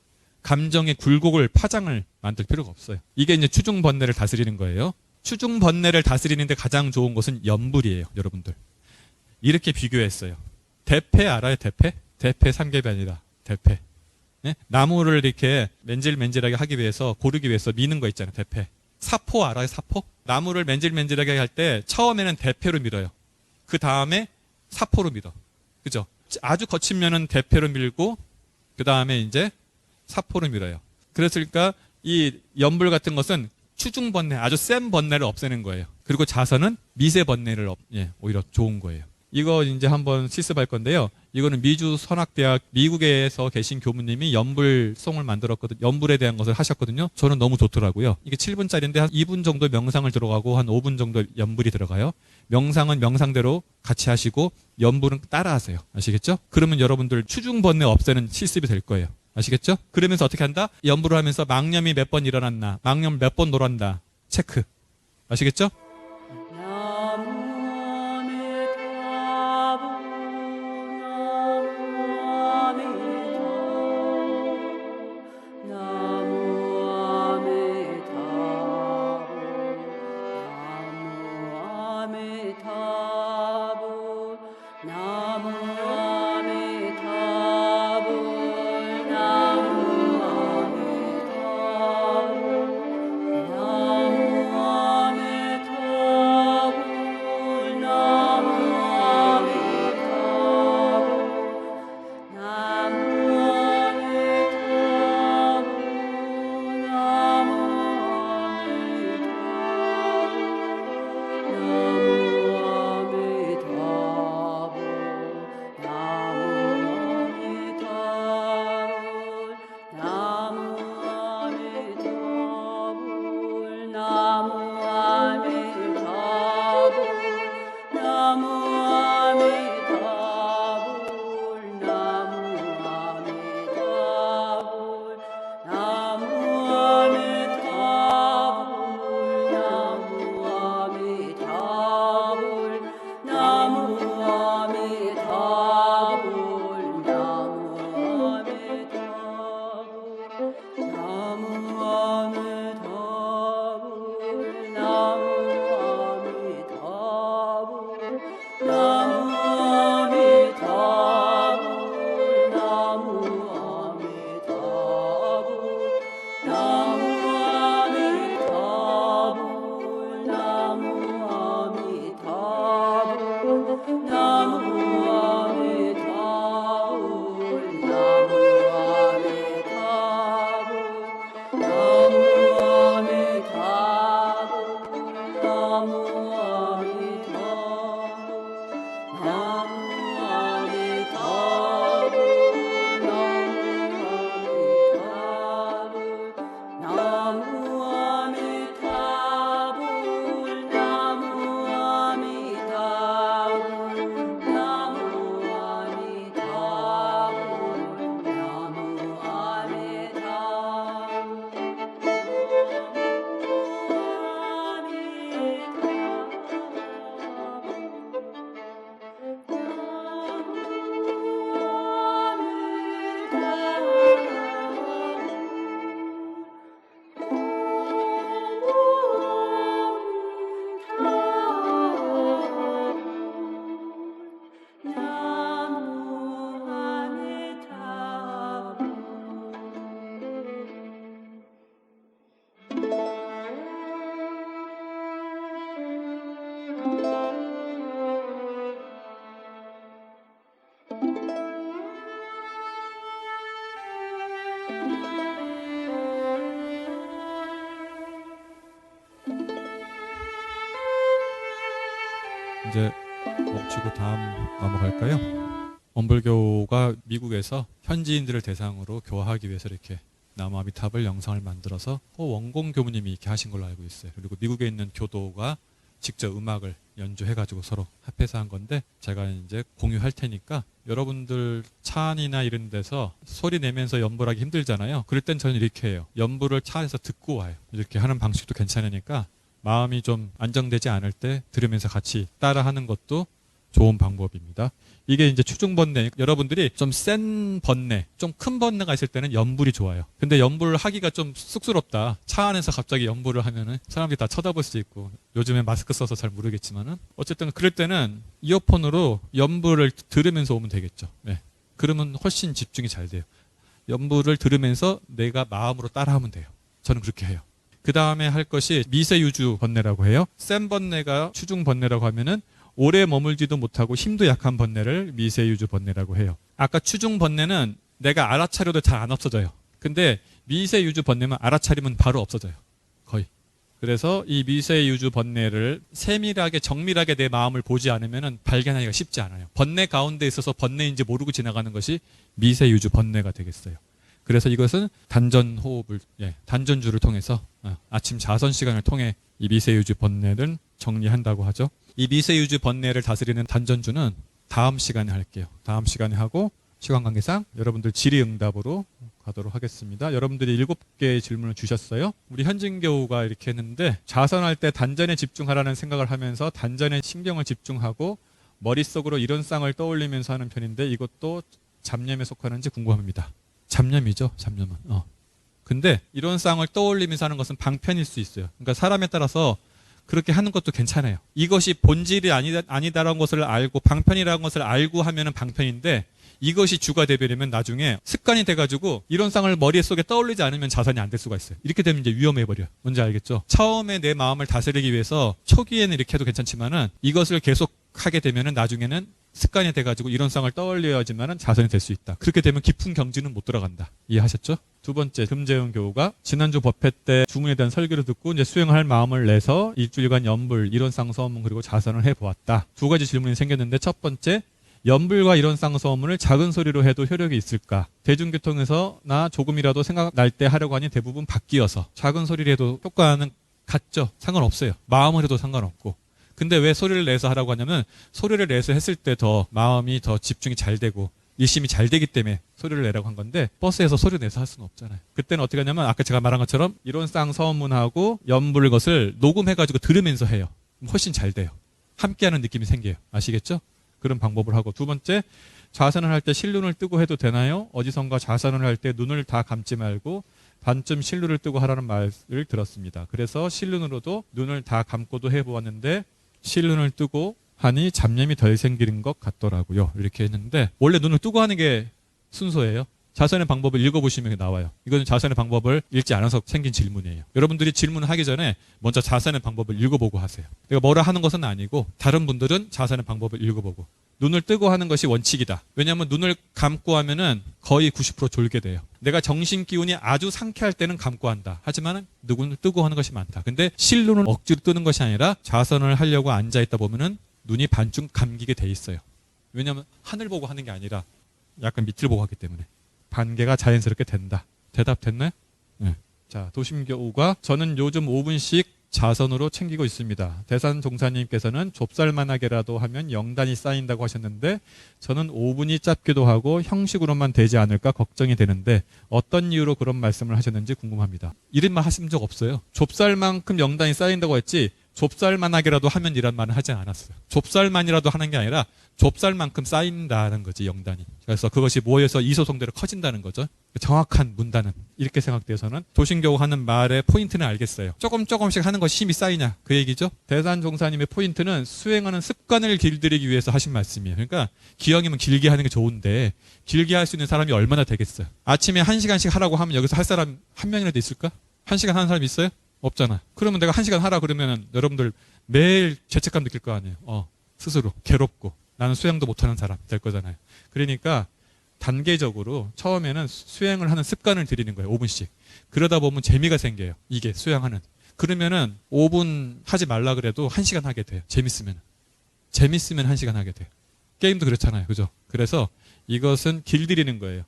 감정의 굴곡을 파장을 만들 필요가 없어요. 이게 이제 추중 번뇌를 다스리는 거예요. 추중 번뇌를 다스리는데 가장 좋은 것은 염불이에요, 여러분들. 이렇게 비교했어요. 대패 알아요? 대패? 대패 삼계변이다. 대패. 네? 나무를 이렇게 맨질맨질하게 하기 위해서, 고르기 위해서 미는 거 있잖아요. 대패. 사포 알아요? 사포? 나무를 맨질맨질하게 할 때 처음에는 대패로 밀어요. 그 다음에 사포로 밀어. 그죠? 아주 거친 면은 대패로 밀고 그 다음에 이제 사포로 밀어요. 그랬으니까 이 염불 같은 것은 추중 번뇌, 아주 센 번뇌를 없애는 거예요. 그리고 자선은 미세 번뇌를 오히려 좋은 거예요. 이거 이제 한번 실습할 건데요. 이거는 미주 선악대학 미국에서 계신 교무님이 염불송을 만들었거든요. 염불에 대한 것을 하셨거든요. 저는 너무 좋더라고요. 이게 7분짜리인데 한 2분 정도 명상을 들어가고 한 5분 정도 염불이 들어가요. 명상은 명상대로 같이 하시고 염불은 따라하세요. 아시겠죠? 그러면 여러분들 추중 번뇌 없애는 실습이 될 거예요. 아시겠죠? 그러면서 어떻게 한다? 염불을 하면서 망념이 몇 번 일어났나, 망념 몇 번 놀았나 체크. 아시겠죠? 이제 멈추고 다음 넘어갈까요? 원불교가 미국에서 현지인들을 대상으로 교화하기 위해서 이렇게 나무 아미탑을 영상을 만들어서 원공 교무님이 이렇게 하신 걸로 알고 있어요. 그리고 미국에 있는 교도가 직접 음악을 연주해가지고 서로 합해서 한 건데 제가 이제 공유할 테니까 여러분들 차 안이나 이런 데서 소리 내면서 연주를 하기 힘들잖아요. 그럴 땐 저는 이렇게 해요. 연주를 차 안에서 듣고 와요. 이렇게 하는 방식도 괜찮으니까 마음이 좀 안정되지 않을 때 들으면서 같이 따라하는 것도 좋은 방법입니다. 이게 이제 추중 번뇌, 여러분들이 좀 센 번뇌, 좀 큰 번뇌가 있을 때는 연불이 좋아요. 근데 연불을 하기가 좀 쑥스럽다. 차 안에서 갑자기 연불을 하면은 사람들이 다 쳐다볼 수 있고, 요즘에 마스크 써서 잘 모르겠지만은 어쨌든 그럴 때는 이어폰으로 연불을 들으면서 오면 되겠죠. 네. 그러면 훨씬 집중이 잘 돼요. 연불을 들으면서 내가 마음으로 따라하면 돼요. 저는 그렇게 해요. 그 다음에 할 것이 미세유주 번뇌라고 해요. 센 번뇌가 추중 번뇌라고 하면은 오래 머물지도 못하고 힘도 약한 번뇌를 미세유주 번뇌라고 해요. 아까 추중 번뇌는 내가 알아차려도 잘 안 없어져요. 근데 미세유주 번뇌는 알아차리면 바로 없어져요. 거의. 그래서 이 미세유주 번뇌를 세밀하게 정밀하게 내 마음을 보지 않으면 발견하기가 쉽지 않아요. 번뇌 가운데 있어서 번뇌인지 모르고 지나가는 것이 미세유주 번뇌가 되겠어요. 그래서 이것은 단전 호흡을, 단전주를 통해서 아침 자선 시간을 통해 이 미세유주 번뇌를 정리한다고 하죠. 이 미세유주 번뇌를 다스리는 단전주는 다음 시간에 할게요. 다음 시간에 하고 시간 관계상 여러분들 질의응답으로 가도록 하겠습니다. 여러분들이 7개의 질문을 주셨어요. 우리 현진교우가 이렇게 했는데 자선할 때 단전에 집중하라는 생각을 하면서 단전에 신경을 집중하고 머릿속으로 이런 쌍을 떠올리면서 하는 편인데 이것도 잡념에 속하는지 궁금합니다. 잡념이죠, 잡념은. 근데 이런 쌍을 떠올리면서 하는 것은 방편일 수 있어요. 그러니까 사람에 따라서 그렇게 하는 것도 괜찮아요. 이것이 본질이 아니다라는 것을 알고 방편이라는 것을 알고 하면은 방편인데 이것이 주가 되버리면 나중에 습관이 돼가지고 이런 쌍을 머릿속에 떠올리지 않으면 자선이 안 될 수가 있어요. 이렇게 되면 이제 위험해버려요. 뭔지 알겠죠? 처음에 내 마음을 다스리기 위해서 초기에는 이렇게 해도 괜찮지만은 이것을 계속 하게 되면은 나중에는 습관이 돼가지고 이런 쌍을 떠올려야지만은 자선이 될 수 있다. 그렇게 되면 깊은 경지는 못 들어간다. 이해하셨죠? 두 번째, 금재훈 교우가 지난주 법회 때 주문에 대한 설교를 듣고 이제 수행할 마음을 내서 일주일간 연불, 이론상 서문 그리고 자선을 해보았다. 두 가지 질문이 생겼는데 첫 번째, 연불과 이론상 서문을 작은 소리로 해도 효력이 있을까? 대중교통에서나 조금이라도 생각날 때 하려고 하니 대부분 바뀌어서 작은 소리를 해도 효과는 같죠? 상관없어요. 마음을 해도 상관없고. 근데 왜 소리를 내서 하라고 하냐면 소리를 내서 했을 때 더 마음이 더 집중이 잘 되고 일심이 잘 되기 때문에 소리를 내라고 한 건데 버스에서 소리 내서 할 수는 없잖아요. 그때는 어떻게 하냐면 아까 제가 말한 것처럼 이론상 서문하고 연불 것을 녹음해가지고 들으면서 해요. 훨씬 잘 돼요. 함께하는 느낌이 생겨요. 아시겠죠? 그런 방법을 하고 두 번째, 자선을 할 때 실눈을 뜨고 해도 되나요? 어디선가 자선을 할 때 눈을 다 감지 말고 반쯤 실눈을 뜨고 하라는 말을 들었습니다. 그래서 실눈으로도 눈을 다 감고도 해보았는데 실눈을 뜨고 하니 잡념이 덜 생기는 것 같더라고요. 이렇게 했는데 원래 눈을 뜨고 하는 게 순서예요. 자선의 방법을 읽어보시면 나와요. 이거는 자선의 방법을 읽지 않아서 생긴 질문이에요. 여러분들이 질문을 하기 전에 먼저 자선의 방법을 읽어보고 하세요. 내가 뭐라 하는 것은 아니고 다른 분들은 자선의 방법을 읽어보고 눈을 뜨고 하는 것이 원칙이다. 왜냐하면 눈을 감고 하면은 거의 90% 졸게 돼요. 내가 정신 기운이 아주 상쾌할 때는 감고 한다. 하지만은 눈을 뜨고 하는 것이 많다. 근데 실눈을 억지로 뜨는 것이 아니라 자선을 하려고 앉아있다 보면은 눈이 반쯤 감기게 돼 있어요. 왜냐하면 하늘 보고 하는 게 아니라 약간 밑을 보고 하기 때문에 반개가 자연스럽게 된다. 대답 됐나요? 네. 자, 도심교우가 저는 요즘 5분씩 자선으로 챙기고 있습니다. 대산 종사님께서는 좁쌀만하게라도 하면 영단이 쌓인다고 하셨는데 저는 5분이 짧기도 하고 형식으로만 되지 않을까 걱정이 되는데 어떤 이유로 그런 말씀을 하셨는지 궁금합니다. 이런 말 하신 적 없어요. 좁쌀만큼 영단이 쌓인다고 했지 좁쌀만하게라도 하면 이란 말은 하지 않았어요. 좁쌀만이라도 하는 게 아니라 좁쌀만큼 쌓인다는 거지, 영단이. 그래서 그것이 모여서 이소송대로 커진다는 거죠. 정확한 문단은 이렇게 생각돼서는 도신교우 하는 말의 포인트는 알겠어요. 조금씩 하는 것이 힘이 쌓이냐 그 얘기죠. 대산종사님의 포인트는 수행하는 습관을 길들이기 위해서 하신 말씀이에요. 그러니까 기왕이면 길게 하는 게 좋은데 길게 할 수 있는 사람이 얼마나 되겠어요. 아침에 1시간씩 하라고 하면 여기서 할 사람 한 명이라도 있을까? 1시간 하는 사람 있어요? 없잖아. 그러면 내가 1시간 하라 그러면은 여러분들 매일 죄책감 느낄 거 아니에요. 스스로 괴롭고 나는 수행도 못하는 사람 될 거잖아요. 그러니까 단계적으로 처음에는 수행을 하는 습관을 들이는 거예요. 5분씩. 그러다 보면 재미가 생겨요. 이게 수행하는. 그러면은 5분 하지 말라 그래도 1시간 하게 돼요. 재밌으면 1시간 하게 돼요. 게임도 그렇잖아요. 그죠? 그래서 이것은 길들이는 거예요.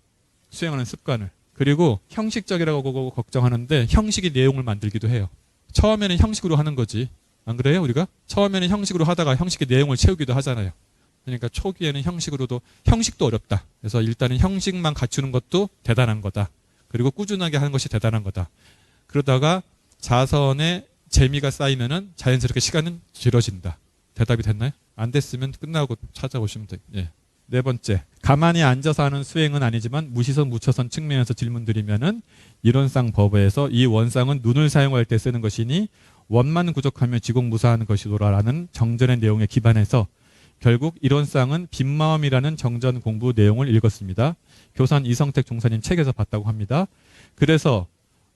수행하는 습관을. 그리고 형식적이라고 걱정하는데 형식이 내용을 만들기도 해요. 처음에는 형식으로 하는 거지. 안 그래요? 우리가 처음에는 형식으로 하다가 형식의 내용을 채우기도 하잖아요. 그러니까 초기에는 형식으로도 형식도 어렵다. 그래서 일단은 형식만 갖추는 것도 대단한 거다. 그리고 꾸준하게 하는 것이 대단한 거다. 그러다가 자선의 재미가 쌓이면은 자연스럽게 시간은 길어진다. 대답이 됐나요? 안 됐으면 끝나고 찾아오시면 돼요. 예. 네 번째, 가만히 앉아서 하는 수행은 아니지만 무시선 무처선 측면에서 질문드리면은 이론상 법에서 이 원상은 눈을 사용할 때 쓰는 것이니 원만 구족하며 지공무사하는 것이로라는 정전의 내용에 기반해서 결국 이론상은 빈마음이라는 정전 공부 내용을 읽었습니다. 교산 이성택 종사님 책에서 봤다고 합니다. 그래서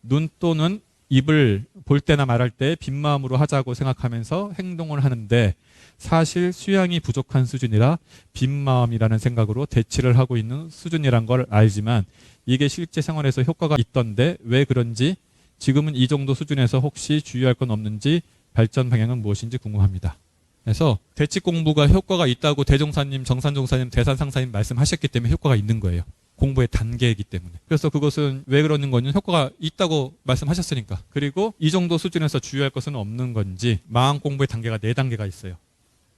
눈 또는 입을 볼 때나 말할 때 빈마음으로 하자고 생각하면서 행동을 하는데 사실 수양이 부족한 수준이라 빈마음이라는 생각으로 대치를 하고 있는 수준이란 걸 알지만 이게 실제 생활에서 효과가 있던데 왜 그런지 지금은 이 정도 수준에서 혹시 주의할 건 없는지 발전 방향은 무엇인지 궁금합니다. 그래서 대치 공부가 효과가 있다고 대종사님, 정산종사님, 대산상사님 말씀하셨기 때문에 효과가 있는 거예요. 공부의 단계이기 때문에. 그래서 그것은 왜 그러는 건지 효과가 있다고 말씀하셨으니까. 그리고 이 정도 수준에서 주의할 것은 없는 건지 마음 공부의 단계가 4단계가 있어요.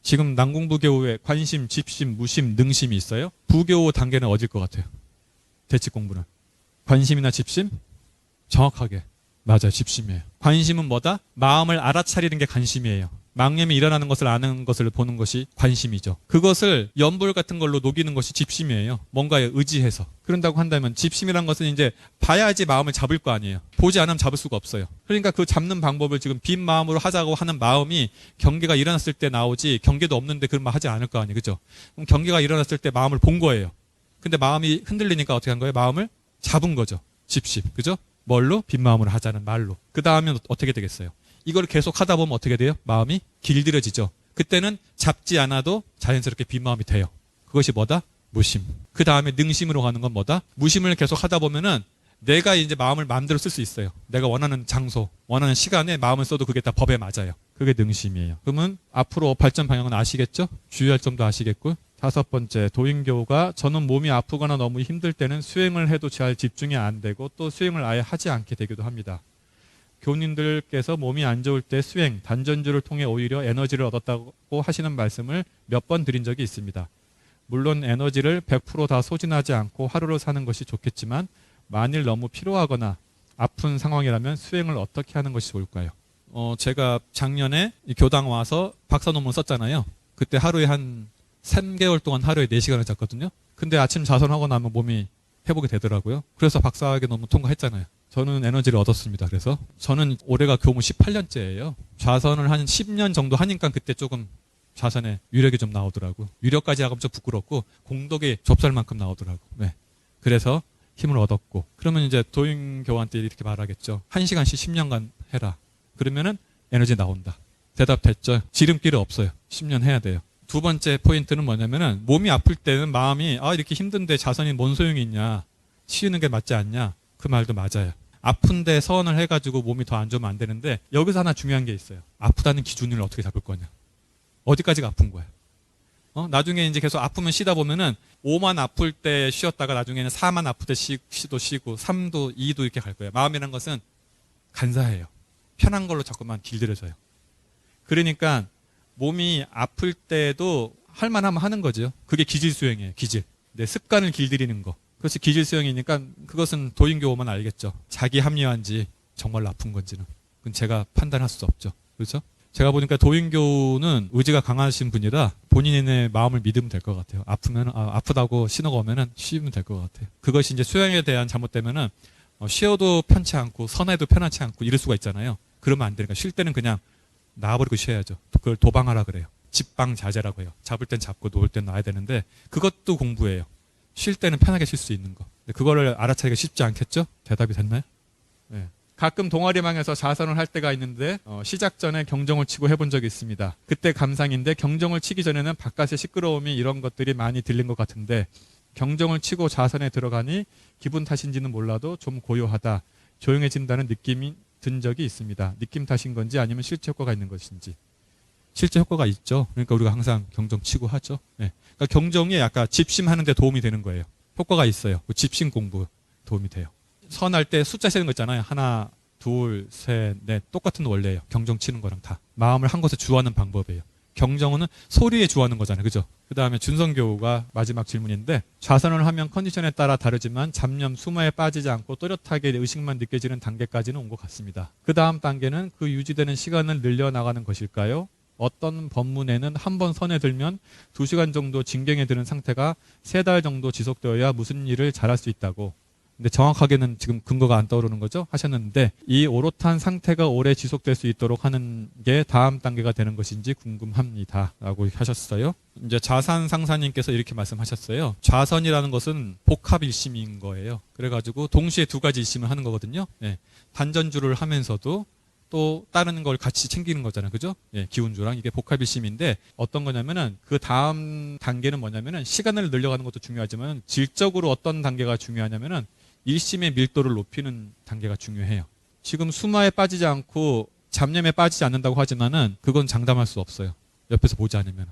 지금 난공부교우에 관심, 집심, 무심, 능심이 있어요. 부교우 단계는 어딜 것 같아요? 대치 공부는. 관심이나 집심? 정확하게. 맞아요. 집심이에요. 관심은 뭐다? 마음을 알아차리는 게 관심이에요. 망념이 일어나는 것을 아는 것을 보는 것이 관심이죠. 그것을 연불 같은 걸로 녹이는 것이 집심이에요. 뭔가에 의지해서. 그런다고 한다면 집심이란 것은 이제 봐야지 마음을 잡을 거 아니에요. 보지 않으면 잡을 수가 없어요. 그러니까 그 잡는 방법을 지금 빈 마음으로 하자고 하는 마음이 경계가 일어났을 때 나오지 경계도 없는데 그런 말 하지 않을 거 아니에요. 그죠? 그럼 경계가 일어났을 때 마음을 본 거예요. 근데 마음이 흔들리니까 어떻게 한 거예요? 마음을 잡은 거죠. 집심. 그죠? 뭘로? 빈 마음으로 하자는 말로. 그 다음엔 어떻게 되겠어요? 이걸 계속 하다 보면 어떻게 돼요? 마음이 길들여지죠. 그때는 잡지 않아도 자연스럽게 빈 마음이 돼요. 그것이 뭐다? 무심. 그 다음에 능심으로 가는 건 뭐다? 무심을 계속 하다 보면은 내가 이제 마음을 마음대로 쓸 수 있어요. 내가 원하는 장소, 원하는 시간에 마음을 써도 그게 다 법에 맞아요. 그게 능심이에요. 그러면 앞으로 발전 방향은 아시겠죠? 주의할 점도 아시겠고. 5번째, 도인교우가 저는 몸이 아프거나 너무 힘들 때는 수행을 해도 잘 집중이 안 되고 또 수행을 아예 하지 않게 되기도 합니다. 교우님들께서 몸이 안 좋을 때 수행, 단전주를 통해 오히려 에너지를 얻었다고 하시는 말씀을 몇 번 드린 적이 있습니다. 물론 에너지를 100% 다 소진하지 않고 하루를 사는 것이 좋겠지만 만일 너무 피로하거나 아픈 상황이라면 수행을 어떻게 하는 것이 좋을까요? 제가 작년에 교당 와서 박사 논문 썼잖아요. 그때 하루에 한 3개월 동안 하루에 4시간을 잤거든요. 근데 아침 자선하고 나면 몸이 회복이 되더라고요. 그래서 박사학위 논문 통과했잖아요. 저는 에너지를 얻었습니다. 그래서 저는 올해가 교무 18년째예요. 좌선을 한 10년 정도 하니까 그때 조금 좌선에 위력이 좀 나오더라고. 위력까지 하면 좀 부끄럽고 공덕에 접살 만큼 나오더라고. 네. 그래서 힘을 얻었고. 그러면 이제 도인교한테 이렇게 말하겠죠. 1시간씩 10년간 해라. 그러면은 에너지 나온다. 대답 됐죠. 지름길이 없어요. 10년 해야 돼요. 두 번째 포인트는 뭐냐면은 몸이 아플 때는 마음이 이렇게 힘든데 자선이 뭔 소용이 있냐. 쉬는 게 맞지 않냐. 그 말도 맞아요. 아픈데 서원을 해가지고 몸이 더 안 좋으면 안 되는데 여기서 하나 중요한 게 있어요. 아프다는 기준을 어떻게 잡을 거냐. 어디까지가 아픈 거야. 나중에 이제 계속 아프면 쉬다 보면은 5만 아플 때 쉬었다가 나중에는 4만 아플 때 쉬도 쉬고 3도 2도 이렇게 갈 거예요. 마음이라는 것은 간사해요. 편한 걸로 자꾸만 길들여져요. 그러니까 몸이 아플 때도 할 만하면 하는 거죠. 그게 기질수행이에요. 기질. 네, 습관을 길들이는 거. 그것이 기질수행이니까 그것은 도인교만 알겠죠. 자기 합리화인지 정말 아픈 건지는. 그건 제가 판단할 수 없죠. 그렇죠? 제가 보니까 도인교는 의지가 강하신 분이라 본인의 마음을 믿으면 될 것 같아요. 아프면 아프다고 신호가 오면은 쉬면 될 것 같아요. 그것이 이제 수행에 대한 잘못되면은 쉬어도 편치 않고 선해도 편하지 않고 이럴 수가 있잖아요. 그러면 안 되니까 쉴 때는 그냥 놔버리고 쉬어야죠. 그걸 도방하라 그래요. 집방자재라고 해요. 잡을 땐 잡고 놓을 땐 놔야 되는데 그것도 공부예요. 쉴 때는 편하게 쉴 수 있는 거. 근데 그거를 알아차리기가 쉽지 않겠죠? 대답이 됐나요? 네. 가끔 동아리망에서 자선을 할 때가 있는데 시작 전에 경종을 치고 해본 적이 있습니다. 그때 감상인데 경종을 치기 전에는 바깥의 시끄러움이 이런 것들이 많이 들린 것 같은데 경종을 치고 자선에 들어가니 기분 탓인지는 몰라도 좀 고요하다, 조용해진다는 느낌이 든 적이 있습니다. 느낌 탓인 건지 아니면 실제 효과가 있는 것인지. 실제 효과가 있죠. 그러니까 우리가 항상 경종 치고 하죠. 네. 그러니까 경종이 아까 집심하는 데 도움이 되는 거예요. 효과가 있어요. 집심 공부 도움이 돼요. 선할 때 숫자 세는 거 있잖아요. 하나, 둘, 셋, 넷 똑같은 원리예요. 경정 치는 거랑 다. 마음을 한 곳에 주하는 방법이에요. 경정은 소리에 주하는 거잖아요. 그죠? 그 다음에 준성교우가 마지막 질문인데 좌선을 하면 컨디션에 따라 다르지만 잡념, 수모에 빠지지 않고 또렷하게 의식만 느껴지는 단계까지는 온 것 같습니다. 그 다음 단계는 그 유지되는 시간을 늘려나가는 것일까요? 어떤 법문에는 한 번 선에 들면 2시간 정도 진경에 드는 상태가 3달 정도 지속되어야 무슨 일을 잘할 수 있다고. 근데 정확하게는 지금 근거가 안 떠오르는 거죠? 하셨는데 이 오롯한 상태가 오래 지속될 수 있도록 하는 게 다음 단계가 되는 것인지 궁금합니다. 라고 하셨어요. 이제 자산상사님께서 이렇게 말씀하셨어요. 좌선이라는 것은 복합일심인 거예요. 그래가지고 동시에 2가지 일심을 하는 거거든요. 예, 단전주를 하면서도 또 다른 걸 같이 챙기는 거잖아요. 그죠? 예, 기운주랑 이게 복합일심인데 어떤 거냐면은 그 다음 단계는 뭐냐면은 시간을 늘려가는 것도 중요하지만 질적으로 어떤 단계가 중요하냐면은 일심의 밀도를 높이는 단계가 중요해요. 지금 수마에 빠지지 않고 잡념에 빠지지 않는다고 하지만은 그건 장담할 수 없어요. 옆에서 보지 않으면.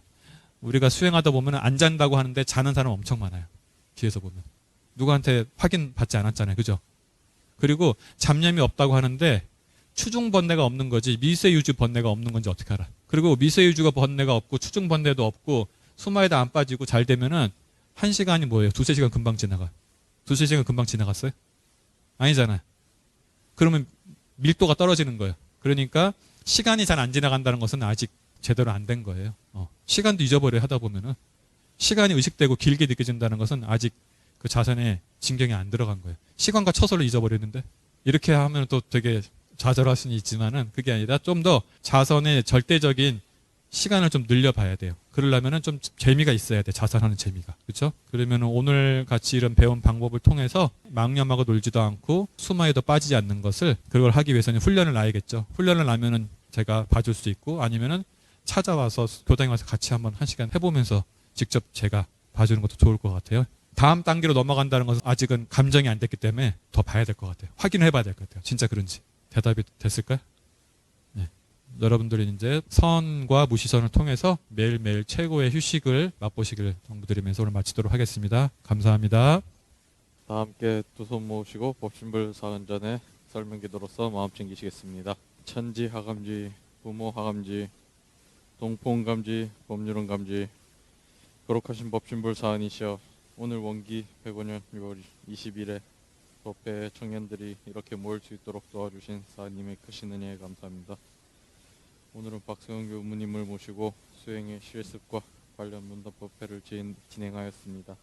우리가 수행하다 보면 안 잔다고 하는데 자는 사람 엄청 많아요. 뒤에서 보면. 누구한테 확인받지 않았잖아요. 그죠? 그리고 잡념이 없다고 하는데 추중 번뇌가 없는 거지 미세유주 번뇌가 없는 건지 어떻게 알아? 그리고 미세유주가 번뇌가 없고 추중 번뇌도 없고 수마에다 안 빠지고 잘 되면은 1시간이 뭐예요? 2-3시간 금방 지나가. 2-3시간 금방 지나갔어요? 아니잖아요. 그러면 밀도가 떨어지는 거예요. 그러니까 시간이 잘 안 지나간다는 것은 아직 제대로 안 된 거예요. 시간도 잊어버려야 하다 보면은 시간이 의식되고 길게 느껴진다는 것은 아직 그 자선에 진경이 안 들어간 거예요. 시간과 처소를 잊어버렸는데 이렇게 하면 또 되게 좌절할 수는 있지만은 그게 아니라 좀 더 자선의 절대적인 시간을 좀 늘려봐야 돼요. 그러려면은 좀 재미가 있어야 돼. 자선하는 재미가. 그렇죠? 그러면은 오늘 같이 이런 배운 방법을 통해서 망념하고 놀지도 않고 수마에도 빠지지 않는 것을 그걸 하기 위해서는 훈련을 놔야겠죠. 훈련을 나면은 제가 봐줄 수 있고 아니면은 찾아와서 교당에 와서 같이 한번 1시간 해보면서 직접 제가 봐주는 것도 좋을 것 같아요. 다음 단계로 넘어간다는 것은 아직은 감정이 안 됐기 때문에 더 봐야 될 것 같아요. 확인을 해봐야 될 것 같아요. 진짜 그런지. 대답이 됐을까요? 네. 여러분들이 이제 선과 무시선을 통해서 매일매일 최고의 휴식을 맛보시길 당부드리면서 오늘 마치도록 하겠습니다. 감사합니다. 다 함께 두 손 모으시고 법신불 사은전에 설명기도로서 마음 챙기시겠습니다. 천지 하감지, 부모 하감지, 동포감지, 법률원감지, 거룩하신 법신불 사은이시여 오늘 원기 105년 6월 20일에 법회 청년들이 이렇게 모일 수 있도록 도와주신 사님의 크신 은혜에 감사합니다. 오늘은 박승훈 교무님을 모시고 수행의 실습과 관련 문답 법회를 진행하였습니다.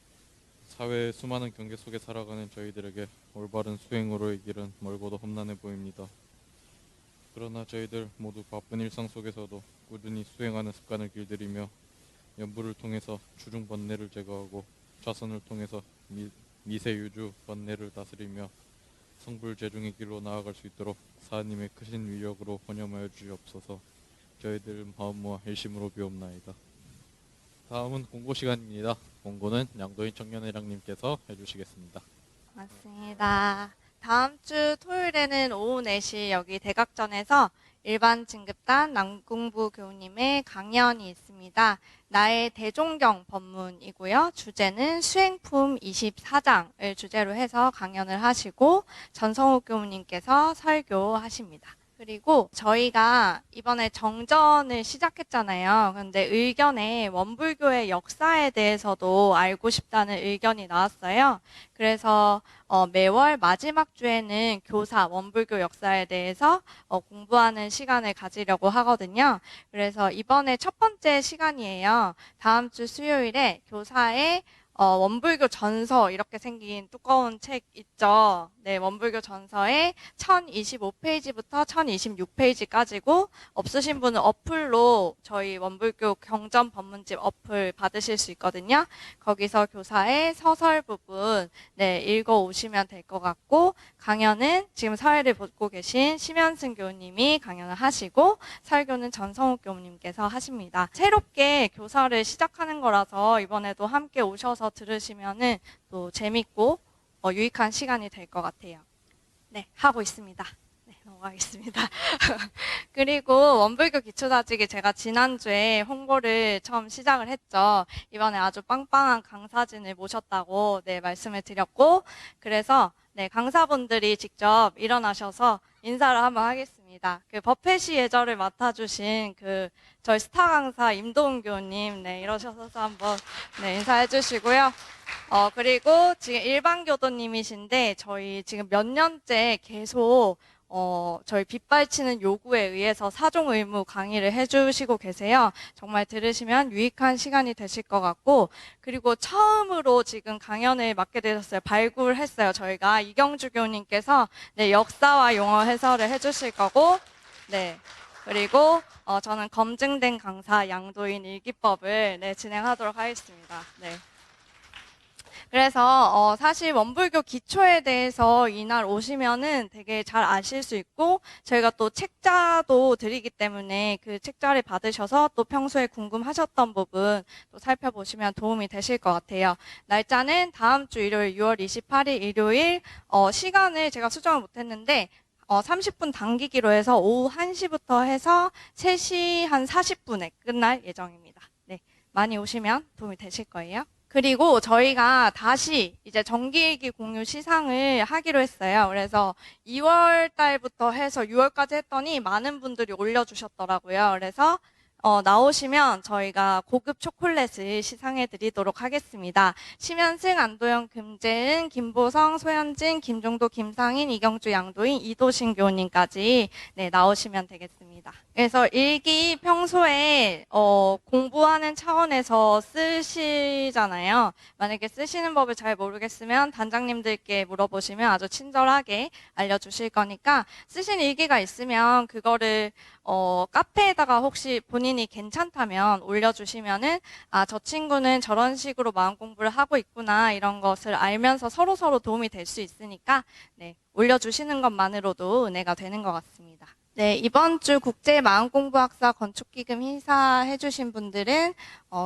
사회의 수많은 경계 속에 살아가는 저희들에게 올바른 수행으로의 길은 멀고도 험난해 보입니다. 그러나 저희들 모두 바쁜 일상 속에서도 꾸준히 수행하는 습관을 길들이며 연부를 통해서 주중 번뇌를 제거하고 좌선을 통해서 미세유주 번뇌를 다스리며 성불제중의 길로 나아갈 수 있도록 사님의 크신 위력으로 번염하여 주시옵소서. 저희들 마음 모아 일심으로 비옵나이다. 다음은 공고 시간입니다. 공고는 양도인 청년회장님께서 해주시겠습니다. 맞습니다. 다음 주 토요일에는 오후 4시 여기 대각전에서 일반 진급단 남궁부 교우님의 강연이 있습니다. 나의 대종경 법문이고요. 주제는 수행품 24장을 주제로 해서 강연을 하시고 전성욱 교우님께서 설교하십니다. 그리고 저희가 이번에 정전을 시작했잖아요. 그런데 의견에 원불교의 역사에 대해서도 알고 싶다는 의견이 나왔어요. 그래서 매월 마지막 주에는 교사, 원불교 역사에 대해서 공부하는 시간을 가지려고 하거든요. 그래서 이번에 첫 번째 시간이에요. 다음 주 수요일에 교사의 원불교 전서 이렇게 생긴 두꺼운 책 있죠. 네, 원불교 전서에 1025페이지부터 1026페이지까지고 없으신 분은 어플로 저희 원불교 경전 법문집 어플 받으실 수 있거든요. 거기서 교사의 서설 부분 읽어 오시면 될 것 같고 강연은 지금 사회를 보고 계신 심현승 교우님이 강연을 하시고 설교는 전성욱 교우님께서 하십니다. 새롭게 교사를 시작하는 거라서 이번에도 함께 오셔서 들으시면은 또 재밌고 유익한 시간이 될 것 같아요. 네, 하고 있습니다. 네, 넘어가겠습니다. 그리고 원불교 기초다지기 제가 지난주에 홍보를 처음 시작을 했죠. 이번에 아주 빵빵한 강사진을 모셨다고 네, 말씀을 드렸고, 그래서 네, 강사분들이 직접 일어나셔서 인사를 한번 하겠습니다. 그 버펫이 예절을 맡아주신 그 저희 스타 강사 임도훈 교우님, 네, 이러셔서 한번 네, 인사해 주시고요. 그리고 지금 일반 교도님이신데 저희 지금 몇 년째 계속 저희 빗발치는 요구에 의해서 사종 의무 강의를 해주시고 계세요. 정말 들으시면 유익한 시간이 되실 것 같고, 그리고 처음으로 지금 강연을 맡게 되셨어요. 발굴했어요. 저희가 이경주 교우님께서 네, 역사와 용어 해설을 해주실 거고, 네. 그리고 저는 검증된 강사 양도인 일기법을 네, 진행하도록 하겠습니다. 네. 그래서 사실 원불교 기초에 대해서 이날 오시면은 되게 잘 아실 수 있고, 저희가 또 책자도 드리기 때문에 그 책자를 받으셔서 또 평소에 궁금하셨던 부분 또 살펴보시면 도움이 되실 것 같아요. 날짜는 다음 주 일요일 6월 28일 일요일, 시간을 제가 수정을 못했는데 30분 당기기로 해서 오후 1시부터 해서 3시 한 40분에 끝날 예정입니다. 네, 많이 오시면 도움이 되실 거예요. 그리고 저희가 다시 이제 정기일기 공유 시상을 하기로 했어요. 그래서 2월 달부터 해서 6월까지 했더니 많은 분들이 올려주셨더라고요. 그래서 나오시면 저희가 고급 초콜릿을 시상해 드리도록 하겠습니다. 심현승, 안도영, 금재은, 김보성, 소현진, 김종도, 김상인, 이경주, 양도인, 이도신 교우님까지 네, 나오시면 되겠습니다. 그래서 일기 평소에 공부하는 차원에서 쓰시잖아요. 만약에 쓰시는 법을 잘 모르겠으면 단장님들께 물어보시면 아주 친절하게 알려주실 거니까, 쓰신 일기가 있으면 그거를 카페에다가 혹시 본인이 괜찮다면 올려주시면은 저 친구는 저런 식으로 마음 공부를 하고 있구나, 이런 것을 알면서 서로서로 도움이 될 수 있으니까 네, 올려주시는 것만으로도 은혜가 되는 것 같습니다. 네, 이번 주 국제 마음공부학사 건축기금 행사해주신 분들은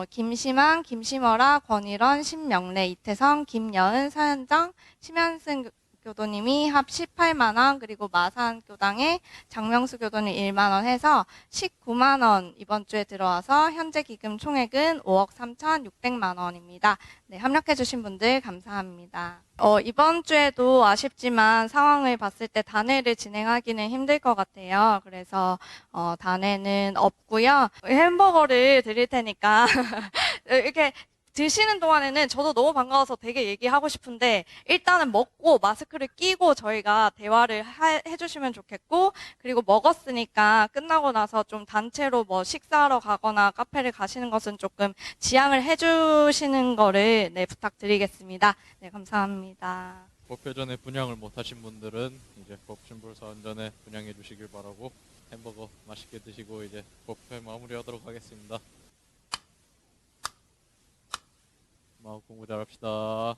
김심환, 김심어라, 권일원, 신명래, 이태성, 김여은, 서현정, 심현승 교도님이 합 18만 원, 그리고 마산 교당에 장명수 교도님 1만 원 해서 19만 원 이번 주에 들어와서 현재 기금 총액은 5억 3,600만 원입니다. 네, 협력해주신 분들 감사합니다. 이번 주에도 아쉽지만 상황을 봤을 때 단회를 진행하기는 힘들 것 같아요. 그래서 단회는 없고요. 햄버거를 드릴 테니까 이렇게 드시는 동안에는 저도 너무 반가워서 되게 얘기하고 싶은데, 일단은 먹고 마스크를 끼고 저희가 대화를 해주시면 좋겠고, 그리고 먹었으니까 끝나고 나서 좀 단체로 뭐 식사하러 가거나 카페를 가시는 것은 조금 지양을 해주시는 거를 네, 부탁드리겠습니다. 네, 감사합니다. 법회 전에 분양을 못하신 분들은 이제 법신불사원 전에 분양해 주시길 바라고, 햄버거 맛있게 드시고 이제 법회 마무리하도록 하겠습니다. 마음 공부 잘합시다.